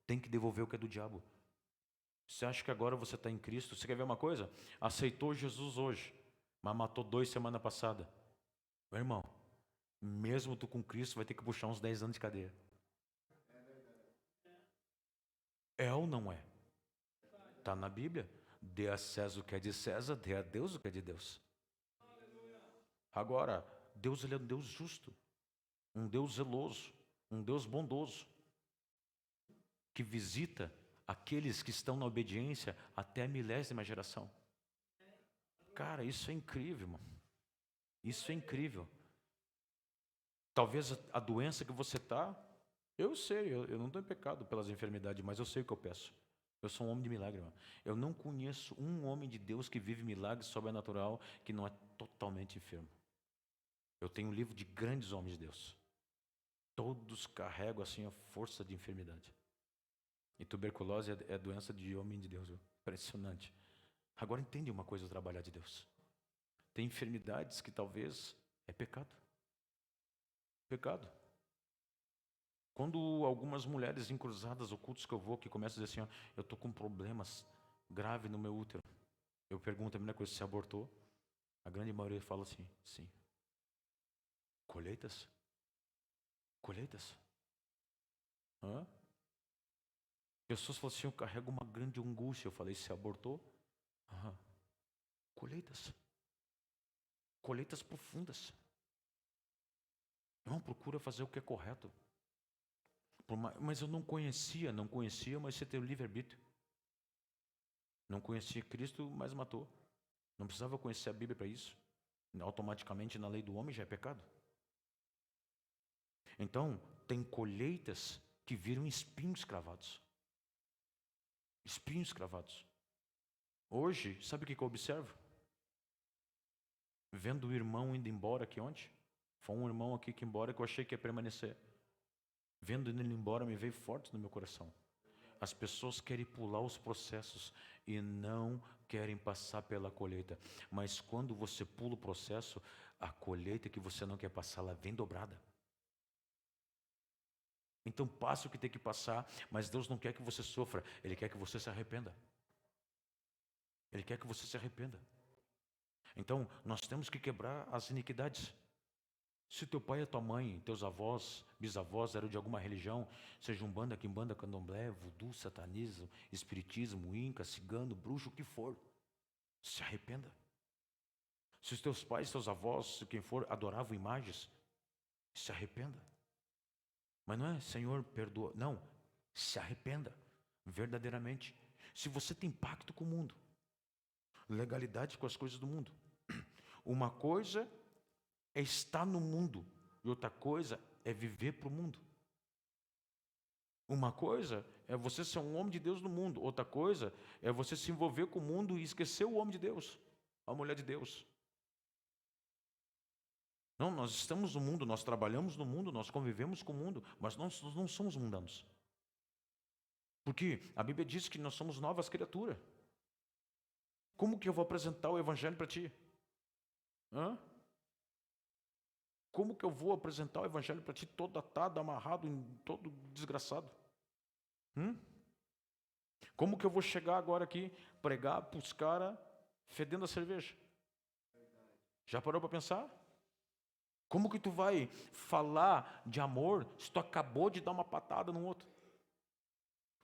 Tem que devolver o que é do diabo. Você acha que agora você está em Cristo? Você quer ver uma coisa? Aceitou Jesus hoje, mas matou 2 semana passada. Meu irmão, mesmo tu com Cristo, vai ter que puxar uns 10 anos de cadeia. É ou não é? Está na Bíblia. Dê a César o que é de César, dê a Deus o que é de Deus. Agora, Deus ele é um Deus justo, um Deus zeloso, um Deus bondoso, que visita aqueles que estão na obediência até a 1000ª geração. Cara, isso é incrível, irmão. Isso é incrível. Talvez a doença que você está, eu sei, eu não estou em pecado pelas enfermidades, mas eu sei o que eu peço. Eu sou um homem de milagre, irmão. Eu não conheço um homem de Deus que vive milagre sobrenatural que não é totalmente enfermo. Eu tenho um livro de grandes homens de Deus. Todos carregam assim a força de enfermidade. E tuberculose é doença de homem de Deus, viu? Impressionante. Agora entende uma coisa, o trabalhar de Deus. Tem enfermidades que talvez é pecado. Pecado. Quando algumas mulheres encruzadas, ocultos que eu vou, que começam a dizer assim, ó, eu estou com problemas graves no meu útero. Eu pergunto a primeira coisa, você abortou? A grande maioria fala assim, sim. Colheitas? Colheitas? Hã? Pessoas falam assim, eu carrego uma grande angústia. Eu falei, você abortou? Aham. Colheitas. Colheitas profundas. Não, procura fazer o que é correto. Mas eu não conhecia, mas você tem o livre-arbítrio. Não conhecia Cristo, mas matou. Não precisava conhecer a Bíblia para isso. Automaticamente na lei do homem já é pecado. Então, tem colheitas que viram espinhos cravados. Espinhos cravados. Hoje, sabe o que eu observo? Vendo o irmão indo embora aqui ontem. Foi um irmão aqui que embora que eu achei que ia permanecer. Vendo ele embora, me veio forte no meu coração. As pessoas querem pular os processos e não querem passar pela colheita. Mas quando você pula o processo, a colheita que você não quer passar, ela vem dobrada. Então passe o que tem que passar, mas Deus não quer que você sofra, Ele quer que você se arrependa. Ele quer que você se arrependa. Então nós temos que quebrar as iniquidades. Se teu pai e tua mãe, teus avós, bisavós eram de alguma religião, seja umbanda, quimbanda, candomblé, voodoo, satanismo, espiritismo, inca, cigano, bruxo, o que for, se arrependa. Se os teus pais, teus avós, se quem for, adoravam imagens, se arrependa. Mas não é, Senhor, perdoa. Não, se arrependa, verdadeiramente. Se você tem pacto com o mundo, Legalidade com as coisas do mundo. Uma coisa é estar no mundo e outra coisa é viver para o mundo. Uma coisa é você ser um homem de Deus no mundo, outra coisa é você se envolver com o mundo e esquecer o homem de Deus, a mulher de Deus. Não, nós estamos no mundo, nós trabalhamos no mundo, nós convivemos com o mundo, mas nós não somos mundanos. Porque a Bíblia diz que nós somos novas criaturas. Como que eu vou apresentar o Evangelho para ti? Hã? Como que eu vou apresentar o Evangelho para ti todo atado, amarrado, todo desgraçado? Como que eu vou chegar agora aqui, pregar para os caras fedendo a cerveja? Já parou para pensar? Como que tu vai falar de amor se tu acabou de dar uma patada no outro?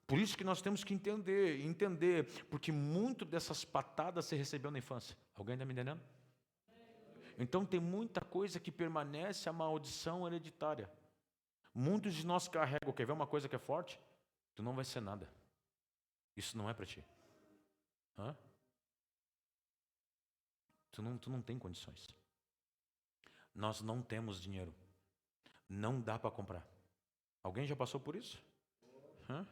Por isso que nós temos que entender, porque muito dessas patadas se recebeu na infância. Alguém está me entendendo? Então tem muita coisa que permanece a maldição hereditária. Muitos de nós carregam, quer ver uma coisa que é forte? Tu não vai ser nada. Isso não é para ti. Hã? Tu não tem condições. Nós não temos dinheiro. Não dá para comprar. Alguém já passou por isso? Hã?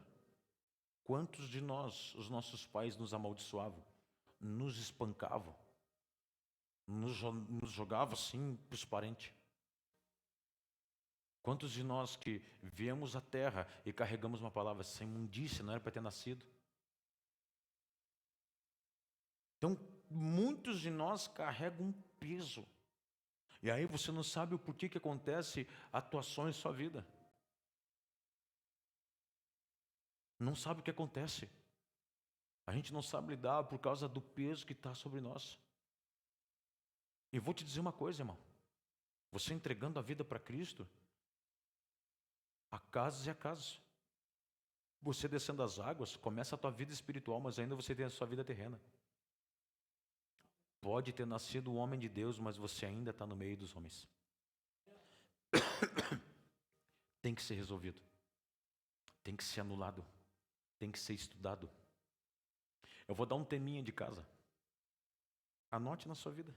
Quantos de nós, os nossos pais nos amaldiçoavam, nos espancavam, nos jogavam assim para os parentes? Quantos de nós que viemos à terra e carregamos uma palavra sem imundícia, não era para ter nascido? Então, muitos de nós carregam um peso. E aí você não sabe o porquê que acontece atuações em sua vida. Não sabe o que acontece. A gente não sabe lidar por causa do peso que está sobre nós. E vou te dizer uma coisa, irmão. Você entregando a vida para Cristo, há casos e há casos. Você descendo as águas, começa a tua vida espiritual, mas ainda você tem a sua vida terrena. Pode ter nascido um homem de Deus, mas você ainda está no meio dos homens. Tem que ser resolvido. Tem que ser anulado. Tem que ser estudado. Eu vou dar um teminha de casa. Anote na sua vida.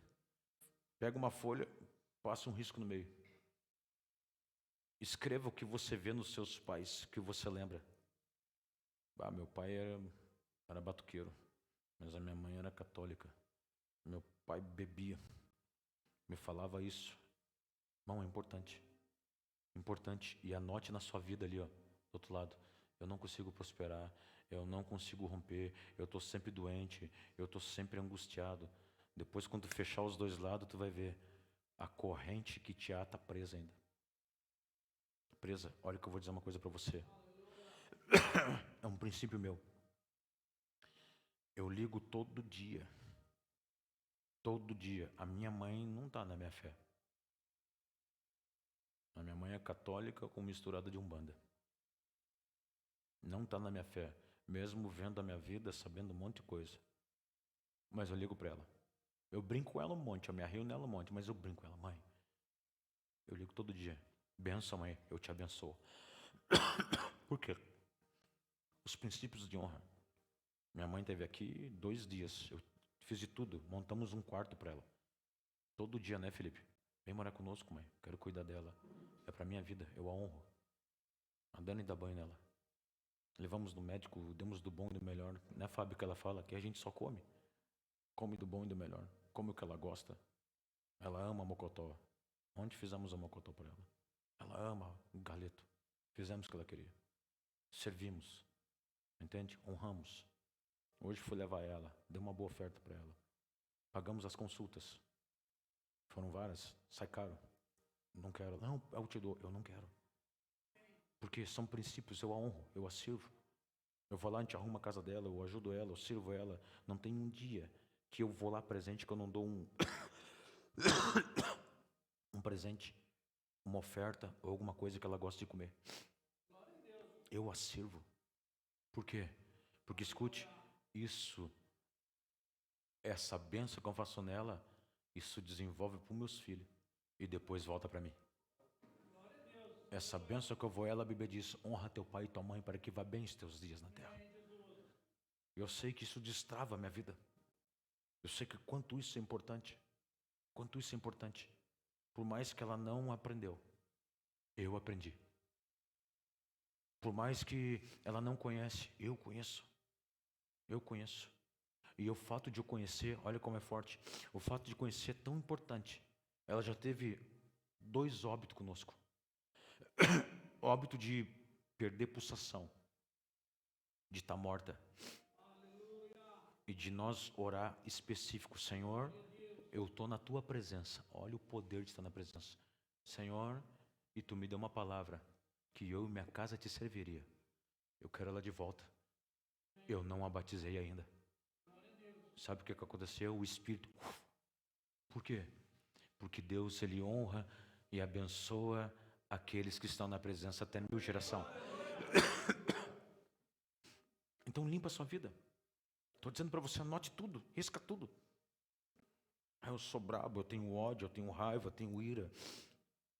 Pega uma folha, passa um risco no meio. Escreva o que você vê nos seus pais, que você lembra. Meu pai era batuqueiro, mas a minha mãe era católica. Meu pai bebia. Me falava isso. Irmão, é importante. Importante. E anote na sua vida ali, ó, do outro lado. Eu não consigo prosperar. Eu não consigo romper. Eu estou sempre doente. Eu estou sempre angustiado. Depois, quando tu fechar os dois lados, tu vai ver. A corrente que te ata presa ainda. Presa. Olha que eu vou dizer uma coisa para você. É um princípio meu. Eu ligo todo dia. Todo dia. A minha mãe não está na minha fé. A minha mãe é católica com misturada de umbanda. Não está na minha fé. Mesmo vendo a minha vida, sabendo um monte de coisa. Mas eu ligo para ela. Eu brinco com ela um monte, eu me arrio nela um monte, mas eu brinco com ela. Mãe, eu ligo todo dia. Benção, mãe, eu te abençoo. Por quê? Os princípios de honra. Minha mãe esteve aqui 2 dias. Eu fiz de tudo. Montamos um quarto para ela. Todo dia, né, Felipe? Vem morar conosco, mãe. Quero cuidar dela. É para minha vida. Eu a honro. A Dani dá banho nela. Levamos no médico, demos do bom e do melhor. Não é, Fábio, que ela fala que a gente só come. Come do bom e do melhor. Come o que ela gosta. Ela ama a mocotó. Onde fizemos a mocotó para ela? Ela ama o galeto. Fizemos o que ela queria. Servimos. Entende? Honramos. Hoje fui levar ela. Dei uma boa oferta para ela. Pagamos as consultas. Foram várias. Sai caro. Não quero. Não, eu te dou. Eu não quero. Porque são princípios. Eu a honro. Eu a sirvo. Eu vou lá, a gente arruma a casa dela. Eu ajudo ela. Eu sirvo ela. Não tem um dia que eu vou lá presente que eu não dou um presente, uma oferta ou alguma coisa que ela gosta de comer. Eu a sirvo. Por quê? Porque escute, essa bênção que eu faço nela, isso desenvolve para os meus filhos e depois volta para mim. Essa bênção que eu vou ela, a Bíblia diz, honra teu pai e tua mãe para que vá bem os teus dias na terra. Eu sei que isso destrava a minha vida. Eu sei que quanto isso é importante. Quanto isso é importante. Por mais que ela não aprendeu, eu aprendi. Por mais que ela não conhece, eu conheço. Eu conheço. E o fato de eu conhecer, olha como é forte. O fato de conhecer é tão importante. Ela já teve 2 óbitos conosco. Óbito de perder pulsação, de estar morta. E de nós orar específico, Senhor, eu estou na tua presença. Olha o poder de estar na presença. Senhor, e tu me deu uma palavra, que eu e minha casa te serviria. Eu quero ela de volta. Eu não a batizei ainda. Sabe o que aconteceu? O Espírito. Por quê? Porque Deus, Ele honra e abençoa aqueles que estão na presença até 1000 geração. Então limpa a sua vida. Estou dizendo para você, anote tudo, risca tudo. Eu sou brabo, eu tenho ódio, eu tenho raiva, eu tenho ira.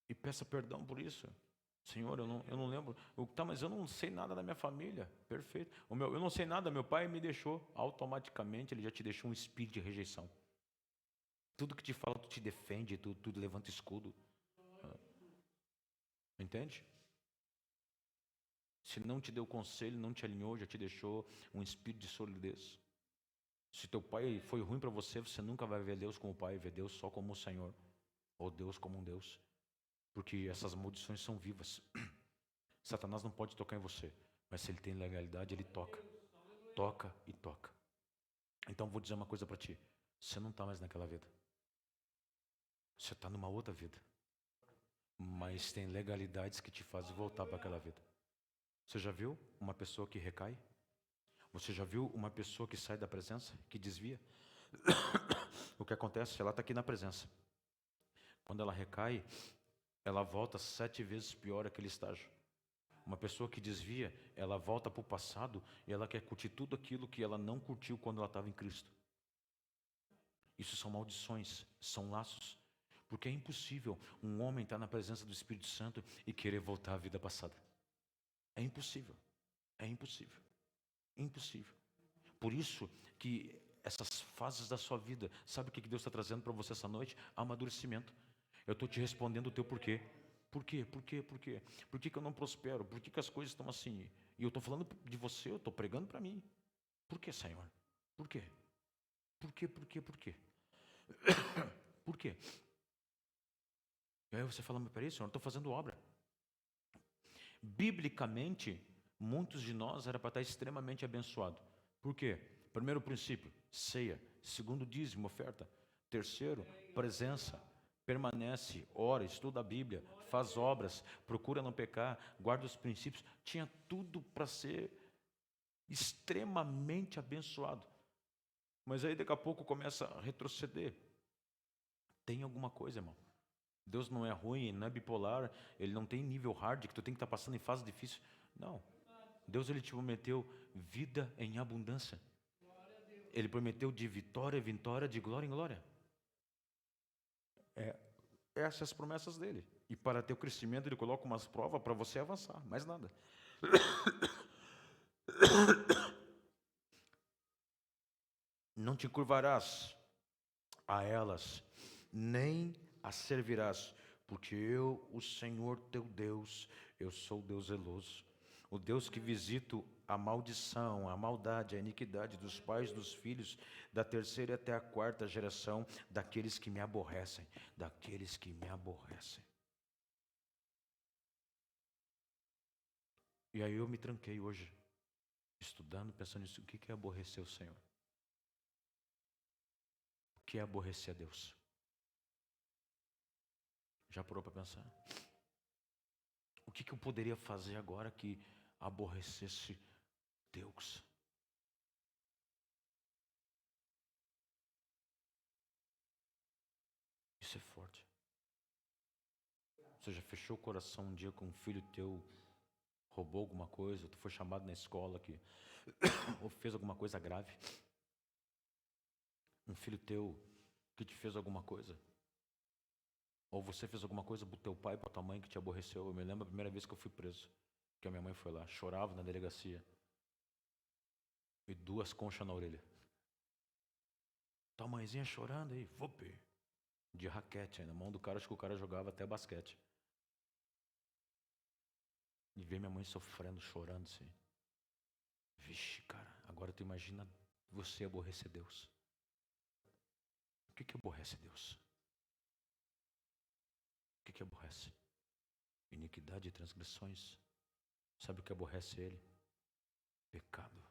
E peça perdão por isso. Senhor, eu não lembro. Tá, mas eu não sei nada da minha família. Perfeito. Eu não sei nada, meu pai me deixou. Automaticamente ele já te deixou um espírito de rejeição. Tudo que te fala, tu te defende, tu levanta escudo. Entende? Se não te deu conselho, não te alinhou, já te deixou um espírito de solidez. Se teu pai foi ruim para você, você nunca vai ver Deus como pai, ver Deus só como o Senhor. Ou Deus como um Deus. Porque essas maldições são vivas. Satanás não pode tocar em você. Mas se ele tem legalidade, ele toca. Toca e toca. Então vou dizer uma coisa para ti. Você não está mais naquela vida. Você está numa outra vida. Mas tem legalidades que te fazem voltar para aquela vida. Você já viu uma pessoa que recai? Você já viu uma pessoa que sai da presença, que desvia? O que acontece? Ela está aqui na presença. Quando ela recai, ela volta 7 vezes pior aquele estágio. Uma pessoa que desvia, ela volta para o passado e ela quer curtir tudo aquilo que ela não curtiu quando ela estava em Cristo. Isso são maldições, são laços. Porque é impossível um homem estar na presença do Espírito Santo e querer voltar à vida passada. É impossível. É impossível. Impossível. Por isso que essas fases da sua vida, sabe o que Deus está trazendo para você essa noite? Amadurecimento. Eu estou te respondendo o teu porquê. Por quê? Por quê? Por quê? Por que eu não prospero? Por que as coisas estão assim? E eu estou falando de você, eu estou pregando para mim. Por que, Senhor? Por quê? Por quê? Por quê? Por quê? Por quê? E aí você fala, mas peraí, Senhor, eu estou fazendo obra. Biblicamente, muitos de nós era para estar extremamente abençoado. Por quê? Primeiro princípio, ceia. Segundo, dízimo, oferta. Terceiro, presença. Permanece, ora, estuda a Bíblia, faz obras, procura não pecar, guarda os princípios. Tinha tudo para ser extremamente abençoado. Mas aí daqui a pouco começa a retroceder. Tem alguma coisa, irmão. Deus não é ruim, não é bipolar, Ele não tem nível hard que tu tem que estar passando em fase difícil. Não. Deus, Ele te prometeu vida em abundância. Ele prometeu de vitória em vitória, de glória em glória. Essas as promessas dele. E para ter o crescimento, Ele coloca umas provas para você avançar, mais nada. Não te curvarás a elas, nem as servirás, porque eu, o Senhor teu Deus, eu sou o Deus zeloso, o Deus que visito a maldição, a maldade, a iniquidade dos pais, dos filhos, da terceira até a quarta geração, daqueles que me aborrecem, daqueles que me aborrecem. E aí eu me tranquei hoje, estudando, pensando nisso, o que é aborrecer o Senhor? O que é aborrecer a Deus? Já parou para pensar? O que eu poderia fazer agora que aborrecesse Deus? Isso é forte. Você já fechou o coração um dia com um filho teu, roubou alguma coisa, tu foi chamado na escola que ou fez alguma coisa grave? Um filho teu que te fez alguma coisa? Ou você fez alguma coisa pro teu pai, pra tua mãe que te aborreceu? Eu me lembro a primeira vez que eu fui preso, que a minha mãe foi lá, chorava na delegacia e 2 conchas na orelha. Tua mãezinha chorando aí, vup, de raquete aí na mão do cara, acho que o cara jogava até basquete. E ver minha mãe sofrendo, chorando assim. Vixe, cara, agora tu imagina você aborrecer Deus. O que aborrece Deus? O que aborrece? Iniquidade e transgressões. Sabe o que aborrece Ele? Pecado.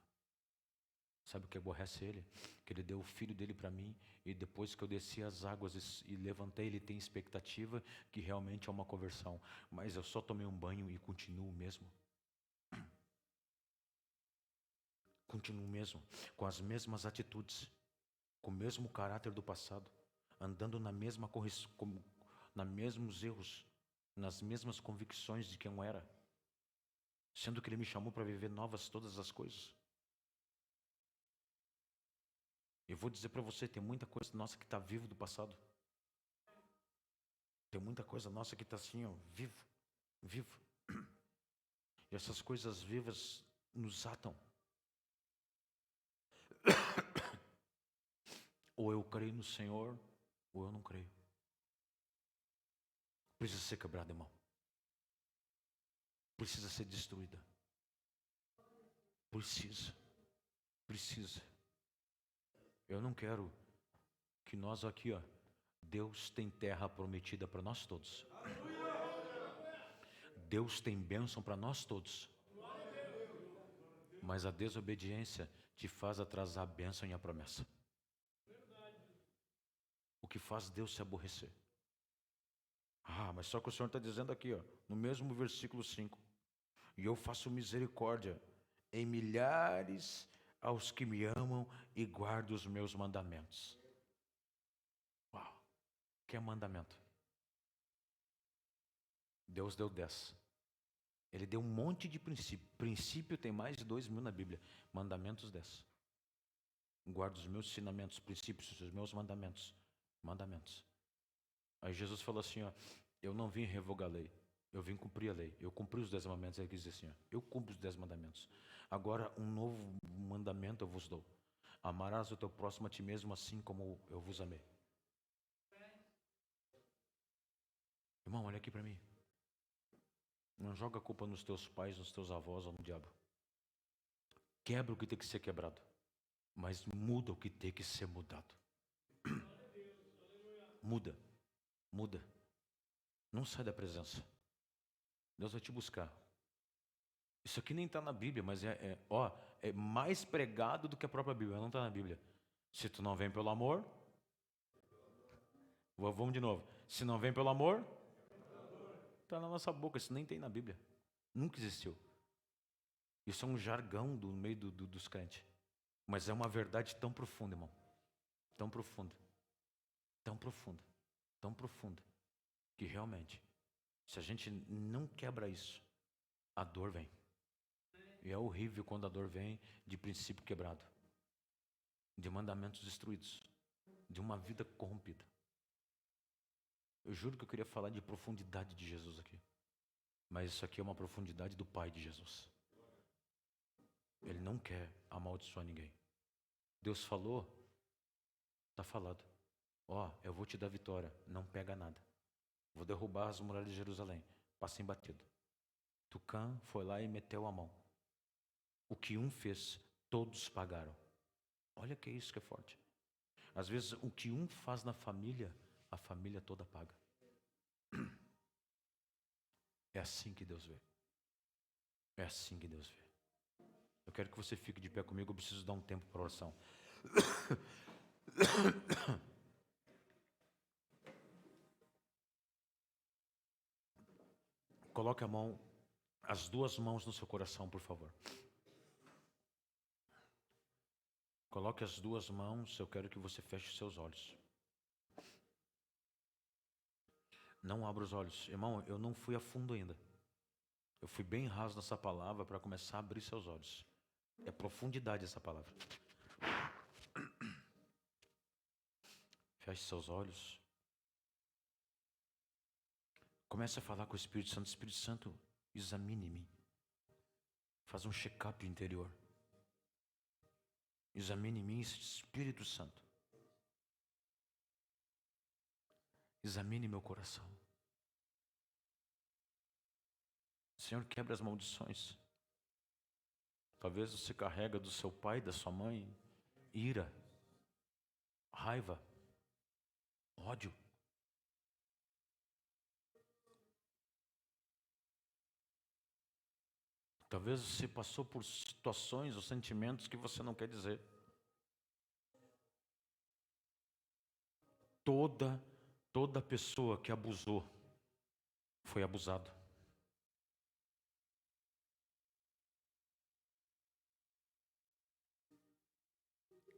Sabe o que aborrece Ele? Que Ele deu o Filho dele para mim, e depois que eu desci as águas e levantei, Ele tem expectativa que realmente é uma conversão. Mas eu só tomei um banho e continuo mesmo. Continuo mesmo, com as mesmas atitudes, com o mesmo caráter do passado, andando na mesma correção, nos mesmos erros, nas mesmas convicções de quem eu era, sendo que Ele me chamou para viver novas todas as coisas. Eu vou dizer para você, tem muita coisa nossa que está viva do passado. Tem muita coisa nossa que está assim, ó, vivo. E essas coisas vivas nos atam. Ou eu creio no Senhor, ou eu não creio. Precisa ser quebrada, irmão. Precisa ser destruída. Precisa. Eu não quero que nós aqui, ó, Deus tem terra prometida para nós todos. Deus tem bênção para nós todos. Mas a desobediência te faz atrasar a bênção e a promessa. O que faz Deus se aborrecer. Mas só que o Senhor está dizendo aqui, ó, no mesmo versículo 5. E eu faço misericórdia em milhares aos que me amam e guardam os meus mandamentos. Uau! Que é mandamento? Deus deu 10. Ele deu um monte de princípio. Princípio tem mais de 2.000 na Bíblia. Mandamentos 10. Guarda os meus ensinamentos, princípios, os meus mandamentos. Mandamentos. Aí Jesus falou assim, ó, eu não vim revogar a lei, eu vim cumprir a lei. Eu cumpri os 10 mandamentos. Ele quis dizer assim, ó, eu cumpro os 10 mandamentos. Agora um novo mandamento eu vos dou. Amarás o teu próximo a ti mesmo assim como eu vos amei. Irmão, olha aqui para mim. Não joga a culpa nos teus pais, nos teus avós ou no diabo. Quebra o que tem que ser quebrado, mas muda o que tem que ser mudado. Muda. Não sai da presença. Deus vai te buscar. Isso aqui nem está na Bíblia, mas é mais pregado do que a própria Bíblia. Não está na Bíblia. Se tu não vem pelo amor, vamos de novo. Se não vem pelo amor, está na nossa boca. Isso nem tem na Bíblia. Nunca existiu. Isso é um jargão do meio dos crentes. Mas é uma verdade tão profunda, irmão. Tão profunda. Que realmente, se a gente não quebra isso, a dor vem. E é horrível quando a dor vem de princípio quebrado, de mandamentos destruídos, de uma vida corrompida. Eu juro que eu queria falar de profundidade de Jesus aqui. Mas isso aqui é uma profundidade do Pai de Jesus. Ele não quer amaldiçoar ninguém. Deus falou, está falado. Eu vou te dar vitória, não pega nada. Vou derrubar as muralhas de Jerusalém, passem batido. Tucã foi lá e meteu a mão. O que um fez, todos pagaram. Olha que isso que é forte. Às vezes o que um faz na família, a família toda paga. É assim que Deus vê. É assim que Deus vê. Eu quero que você fique de pé comigo, eu preciso dar um tempo para oração. Coloque as duas mãos no seu coração, por favor. Coloque as duas mãos, eu quero que você feche seus olhos. Não abra os olhos. Irmão, eu não fui a fundo ainda. Eu fui bem raso nessa palavra para começar a abrir seus olhos. É profundidade essa palavra. Feche seus olhos. Comece a falar com o Espírito Santo. Espírito Santo, examine-me. Faz um check-up interior. Examine-me, Espírito Santo. Examine meu coração. Senhor, quebra as maldições. Talvez você carrega do seu pai, da sua mãe, ira, raiva, ódio. Talvez você passou por situações ou sentimentos que você não quer dizer. Toda pessoa que abusou foi abusado.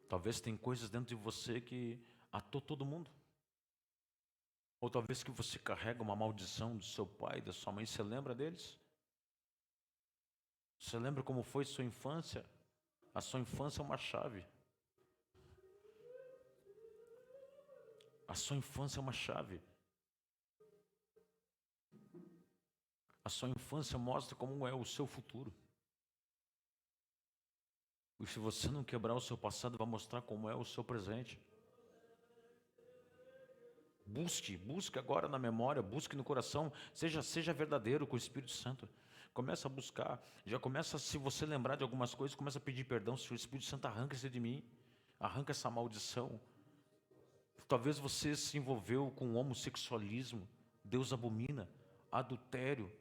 Talvez tem coisas dentro de você que atou todo mundo. Ou talvez que você carrega uma maldição do seu pai, da sua mãe. Você lembra deles? Você lembra como foi sua infância? A sua infância é uma chave. A sua infância é uma chave. A sua infância mostra como é o seu futuro. E se você não quebrar o seu passado, vai mostrar como é o seu presente. Busque agora na memória, busque no coração, seja verdadeiro com o Espírito Santo. Começa a buscar, já começa, se você lembrar de algumas coisas, começa a pedir perdão. Se o Espírito Santo arranca isso de mim, arranca essa maldição. Talvez você se envolveu com homossexualismo, Deus abomina, adultério.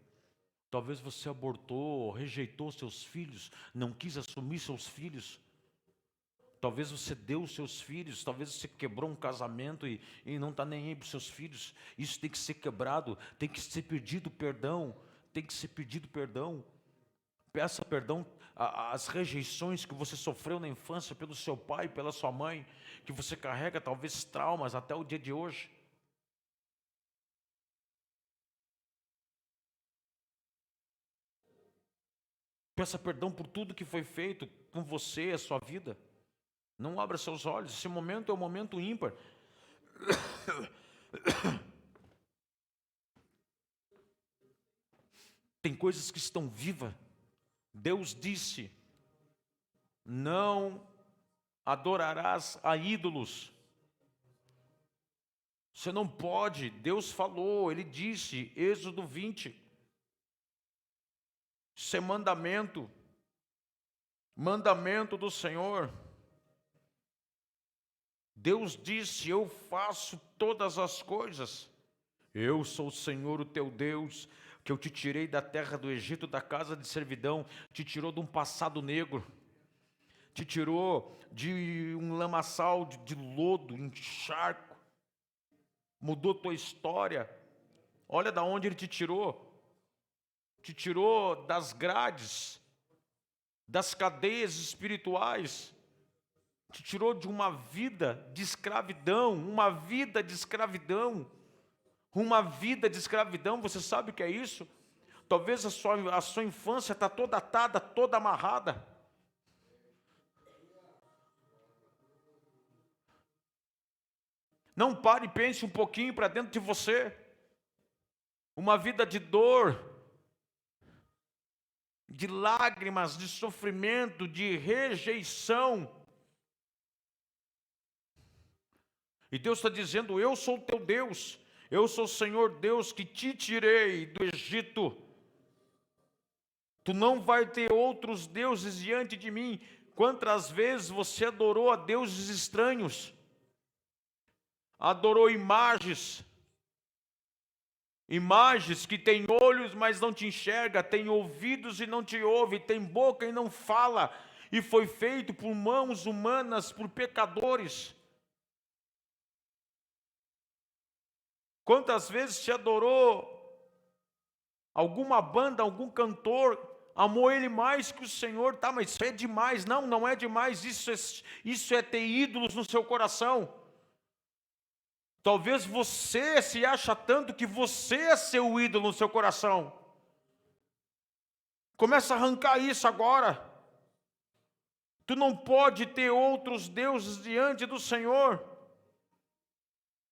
Talvez você abortou, rejeitou seus filhos, não quis assumir seus filhos. Talvez você deu os seus filhos, talvez você quebrou um casamento e não está nem aí para os seus filhos. Isso tem que ser quebrado, tem que ser pedido perdão, tem que ser pedido perdão. Peça perdão às rejeições que você sofreu na infância pelo seu pai, pela sua mãe, que você carrega talvez traumas até o dia de hoje. Peça perdão por tudo que foi feito com você, a sua vida. Não abra seus olhos, esse momento é um momento ímpar. Tem coisas que estão vivas. Deus disse: não adorarás a ídolos. Você não pode, Deus falou, Ele disse, Êxodo 20. Isso é mandamento do Senhor. Deus disse: eu faço todas as coisas. Eu sou o Senhor, o teu Deus, que eu te tirei da terra do Egito, da casa de servidão, te tirou de um passado negro, te tirou de um lamaçal de lodo, encharco, mudou tua história. Olha da onde Ele te tirou das grades, das cadeias espirituais, te tirou de uma vida de escravidão, Você sabe o que é isso? Talvez a sua infância está toda atada, toda amarrada. Não pare e pense um pouquinho para dentro de você. Uma vida de dor, de lágrimas, de sofrimento, de rejeição. E Deus está dizendo: eu sou o teu Deus, eu sou o Senhor Deus que te tirei do Egito. Tu não vai ter outros deuses diante de mim. Quantas vezes você adorou a deuses estranhos? Adorou imagens que têm olhos, mas não te enxerga, têm ouvidos e não te ouve, tem boca e não fala, e foi feito por mãos humanas, por pecadores. Quantas vezes te adorou alguma banda, algum cantor, amou ele mais que o Senhor? Tá, mas isso é demais. Não, não é demais, isso é ter ídolos no seu coração. Talvez você se acha tanto que você é seu ídolo no seu coração. Começa a arrancar isso agora. Tu não pode ter outros deuses diante do Senhor.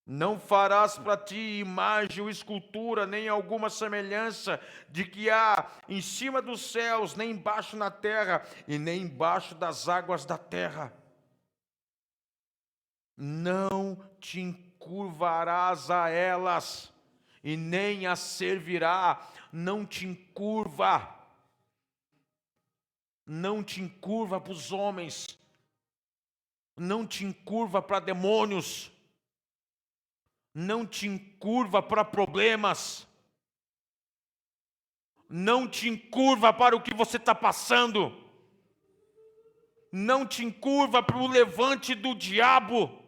Não farás para ti imagem ou escultura, nem alguma semelhança de que há em cima dos céus, nem embaixo na terra, e nem embaixo das águas da terra. Não te encurvarás a elas, e nem as servirá. Não te encurva. Não te encurva para os homens. Não te encurva para demônios. Não te encurva para problemas. Não te encurva para o que você está passando. Não te encurva para o levante do diabo.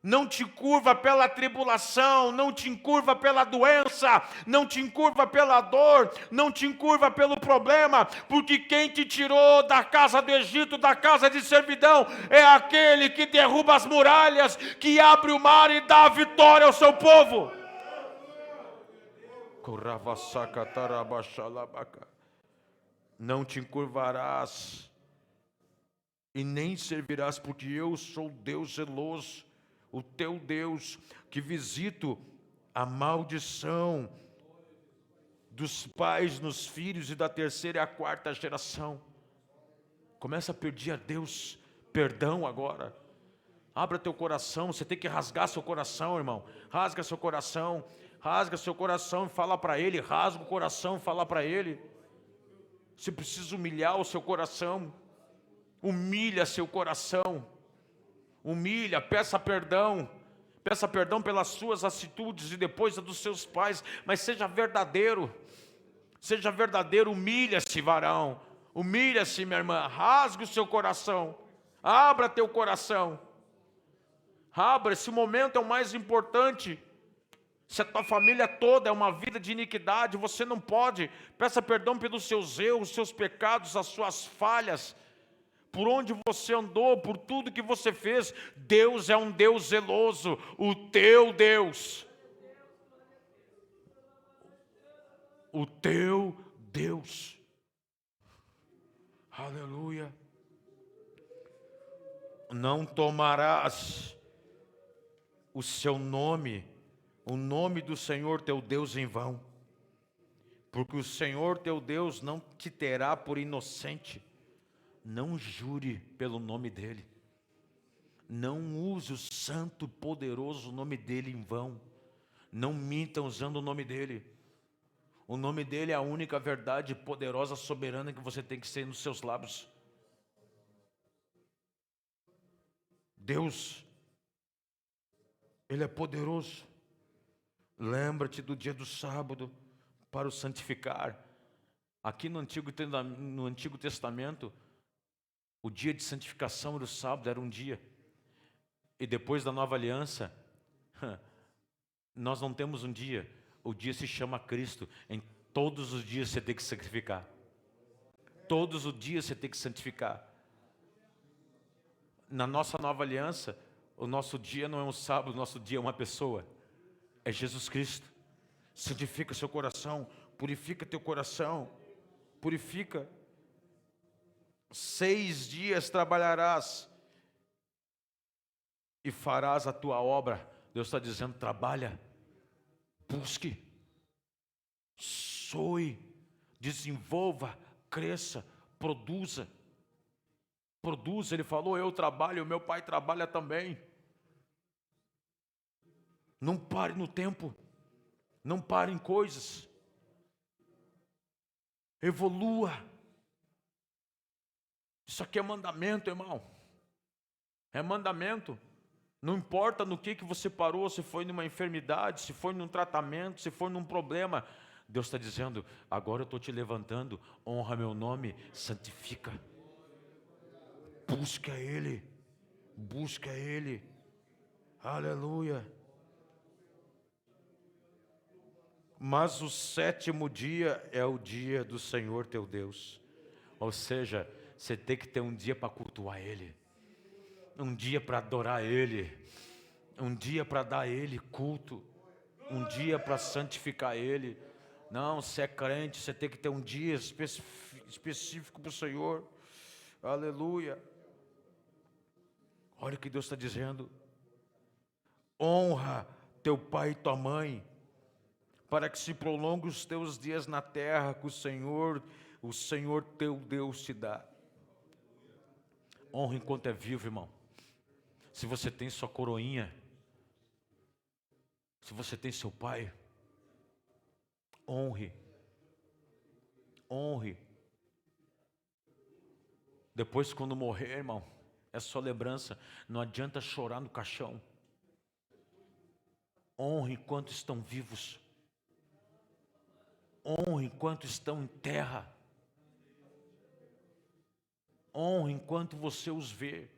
Não te curva pela tribulação, não te encurva pela doença, não te encurva pela dor, não te encurva pelo problema, porque quem te tirou da casa do Egito, da casa de servidão, é aquele que derruba as muralhas, que abre o mar e dá a vitória ao seu povo. Não te encurvarás e nem servirás, porque eu sou Deus zeloso, o teu Deus, que visito a maldição dos pais nos filhos e da terceira e a quarta geração. Começa a pedir a Deus perdão agora. Abra teu coração, você tem que rasgar seu coração, irmão. Rasga seu coração e fala para Ele. Rasga o coração e fala para Ele. Você precisa humilhar o seu coração. Humilha seu coração. Humilha, peça perdão pelas suas atitudes e depois dos seus pais, mas seja verdadeiro, humilha-se, varão, humilha-se, minha irmã, rasgue o seu coração, abra teu coração, esse momento é o mais importante. Se a tua família toda é uma vida de iniquidade, você não pode. Peça perdão pelos seus erros, seus pecados, as suas falhas, por onde você andou, por tudo que você fez. Deus é um Deus zeloso, o teu Deus. O teu Deus. Aleluia. Não tomarás o seu nome, o nome do Senhor teu Deus em vão, porque o Senhor teu Deus não te terá por inocente. Não jure pelo nome dEle. Não use o santo e poderoso nome dEle em vão. Não minta usando o nome dEle. O nome dEle é a única verdade poderosa, soberana que você tem que ser nos seus lábios. Deus, Ele é poderoso. Lembra-te do dia do sábado para o santificar. Aqui no Antigo Testamento, o dia de santificação do sábado era um dia. E depois da nova aliança, nós não temos um dia. O dia se chama Cristo. Em todos os dias você tem que sacrificar. Todos os dias você tem que santificar. Na nossa nova aliança, o nosso dia não é um sábado, o nosso dia é uma pessoa. É Jesus Cristo. Santifica seu coração, purifica teu coração, purifica. 6 dias trabalharás e farás a tua obra. Deus está dizendo: trabalha, busque, soe, desenvolva, cresça, produza. Produza. Ele falou: eu trabalho, meu Pai trabalha também. Não pare no tempo, não pare em coisas, evolua. Isso aqui é mandamento, irmão. É mandamento. Não importa no que você parou, se foi numa enfermidade, se foi num tratamento, se foi num problema. Deus está dizendo: agora eu estou te levantando, honra meu nome, santifica. Busca Ele, busca Ele. Aleluia. Mas o 7º dia é o dia do Senhor teu Deus. Ou seja, você tem que ter um dia para cultuar Ele, um dia para adorar Ele, um dia para dar a Ele culto, um dia para santificar Ele. Não, se é crente, você tem que ter um dia específico para o Senhor. Aleluia. Olha o que Deus está dizendo: honra teu pai e tua mãe, para que se prolongue os teus dias na terra que o Senhor teu Deus te dá. Honra enquanto é vivo, irmão. Se você tem sua coroinha, Se você tem seu pai, honre. Honre. Depois, quando morrer, irmão, é só lembrança. Não adianta chorar no caixão. Honre enquanto estão vivos. Honre enquanto estão em terra. Honre enquanto você os vê.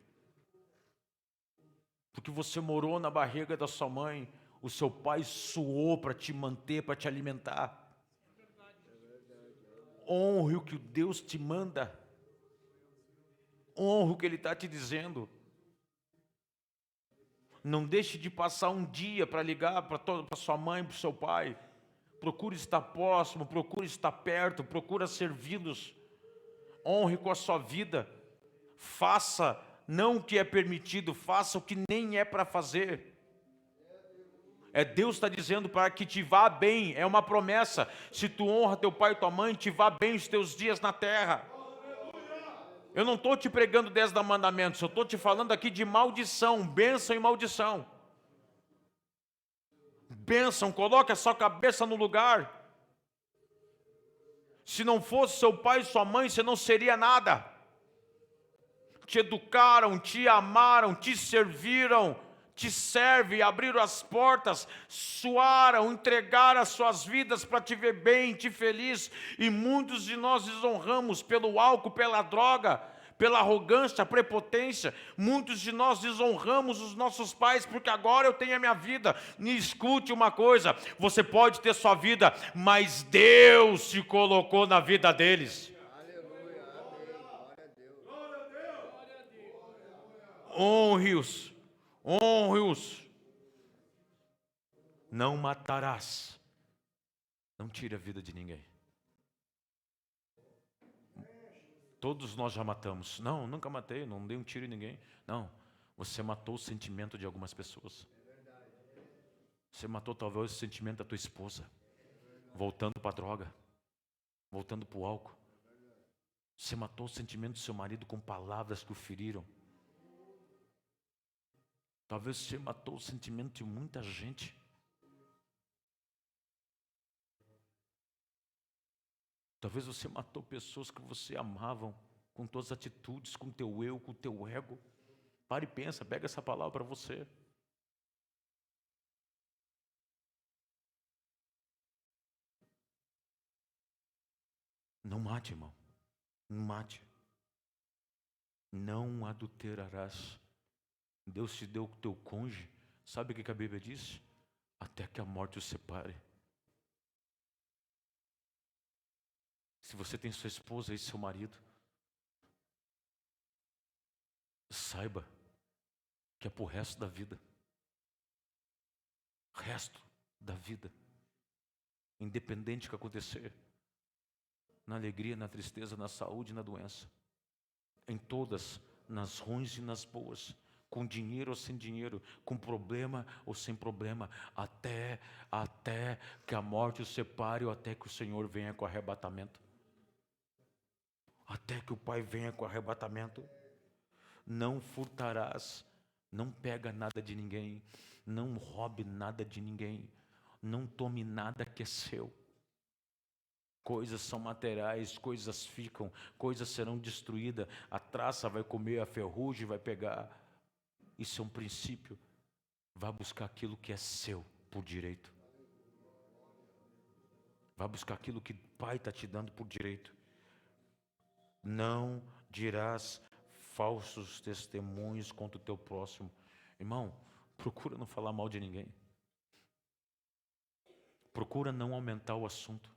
Porque você morou na barriga da sua mãe, o seu pai suou para te manter, para te alimentar. Honre o que Deus te manda. Honre o que Ele está te dizendo. Não deixe de passar um dia para ligar para sua mãe, para o seu pai. Procure estar próximo, procure estar perto, procure servi-los. Honre com a sua vida. Faça não o que é permitido, faça o que nem é para fazer. Deus está dizendo para que te vá bem, é uma promessa. Se tu honra teu pai e tua mãe, te vá bem os teus dias na terra. Eu não estou te pregando 10 mandamentos, eu estou te falando aqui de maldição, bênção e maldição. Bênção, coloque a sua cabeça no lugar. Se não fosse seu pai e sua mãe, você não seria nada. Te educaram, te amaram, te serviram, te servem, abriram as portas, suaram, entregaram as suas vidas para te ver bem, te feliz. E muitos de nós desonramos pelo álcool, pela droga, pela arrogância, prepotência. Muitos de nós desonramos os nossos pais, porque agora eu tenho a minha vida. E escute uma coisa, você pode ter sua vida, mas Deus te colocou na vida deles. Honre-os, honre-os. Não matarás. Não tire a vida de ninguém. Todos nós já matamos. Não, nunca matei, não dei um tiro em ninguém. Não, você matou o sentimento de algumas pessoas. Você matou talvez o sentimento da tua esposa, voltando para a droga, voltando para o álcool. Você matou o sentimento do seu marido com palavras que o feriram. Talvez você matou o sentimento de muita gente. Talvez você matou pessoas que você amava com todas as atitudes, com o teu eu, com o teu ego. Para e pensa, pega essa palavra para você. Não mate, irmão. Não mate. Não adulterarás. Deus te deu o teu cônjuge. Sabe o que a Bíblia diz? Até que a morte os separe. Se você tem sua esposa e seu marido, saiba que é pro resto da vida. Resto da vida. Independente do que acontecer. Na alegria, na tristeza, na saúde e na doença. Em todas, nas ruins e nas boas. Com dinheiro ou sem dinheiro, com problema ou sem problema, até que a morte os separe ou até que o Senhor venha com arrebatamento. Até que o Pai venha com arrebatamento. Não furtarás, não pega nada de ninguém, não roube nada de ninguém, não tome nada que é seu. Coisas são materiais, coisas ficam, coisas serão destruídas, a traça vai comer, a ferrugem vai pegar. Isso é um princípio. Vá buscar aquilo que é seu por direito. Vá buscar aquilo que o Pai está te dando por direito. Não dirás falsos testemunhos contra o teu próximo. Irmão, procura não falar mal de ninguém. Procura não aumentar o assunto.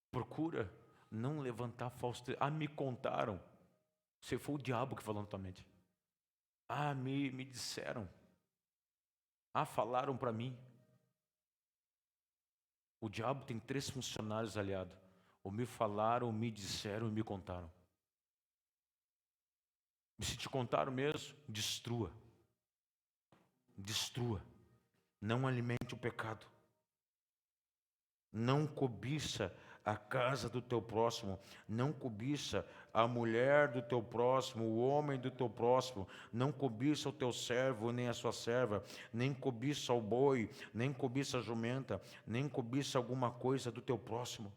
Procura não levantar falsos testemunhos. Me contaram. Você foi o diabo que falou na tua mente. Me disseram. Falaram para mim. O diabo tem 3 funcionários aliados. Ou me falaram, ou me disseram e me contaram. E se te contaram mesmo, destrua. Destrua. Não alimente o pecado. Não cobiça a casa do teu próximo, não cobiça a mulher do teu próximo, o homem do teu próximo, não cobiça o teu servo, nem a sua serva, nem cobiça o boi, nem cobiça a jumenta, nem cobiça alguma coisa do teu próximo.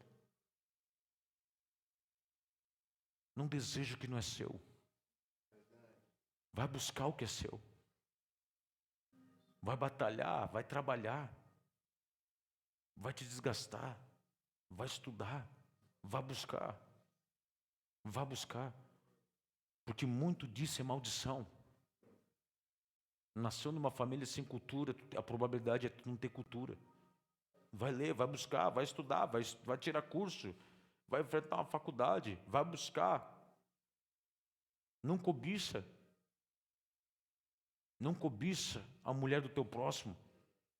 Não deseja o que não é seu. Vai buscar o que é seu. Vai batalhar, vai trabalhar, vai te desgastar, vai estudar, vai buscar, vai buscar. Porque muito disso é maldição. Nasceu numa família sem cultura, a probabilidade é tu não ter cultura. Vai ler, vai buscar, vai estudar, vai tirar curso, vai enfrentar uma faculdade, vai buscar. Não cobiça. Não cobiça a mulher do teu próximo.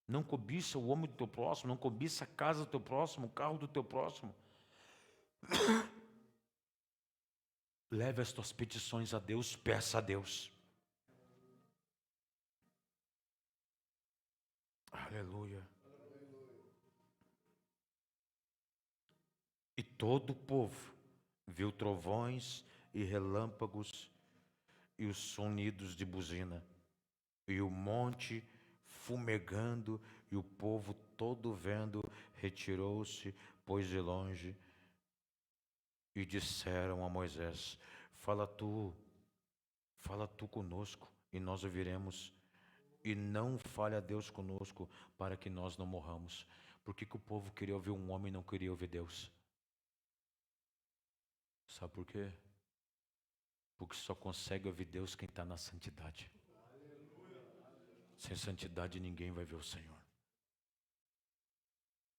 Não cobiça o homem do teu próximo. Não cobiça a casa do teu próximo, o carro do teu próximo. Leve as tuas petições a Deus, peça a Deus. Aleluia. E todo o povo viu trovões e relâmpagos e os sonidos de buzina, e o monte fumegando, e o povo todo vendo, retirou-se, pois de longe, e disseram a Moisés: fala tu conosco, e nós ouviremos, e não fale a Deus conosco, para que nós não morramos. Por que o povo queria ouvir um homem e não queria ouvir Deus? Sabe por quê? Porque só consegue ouvir Deus quem está na santidade. Sem santidade ninguém vai ver o Senhor.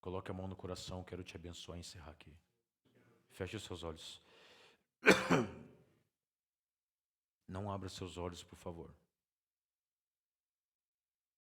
Coloque a mão no coração, quero te abençoar e encerrar aqui. Feche os seus olhos. Não abra seus olhos, por favor.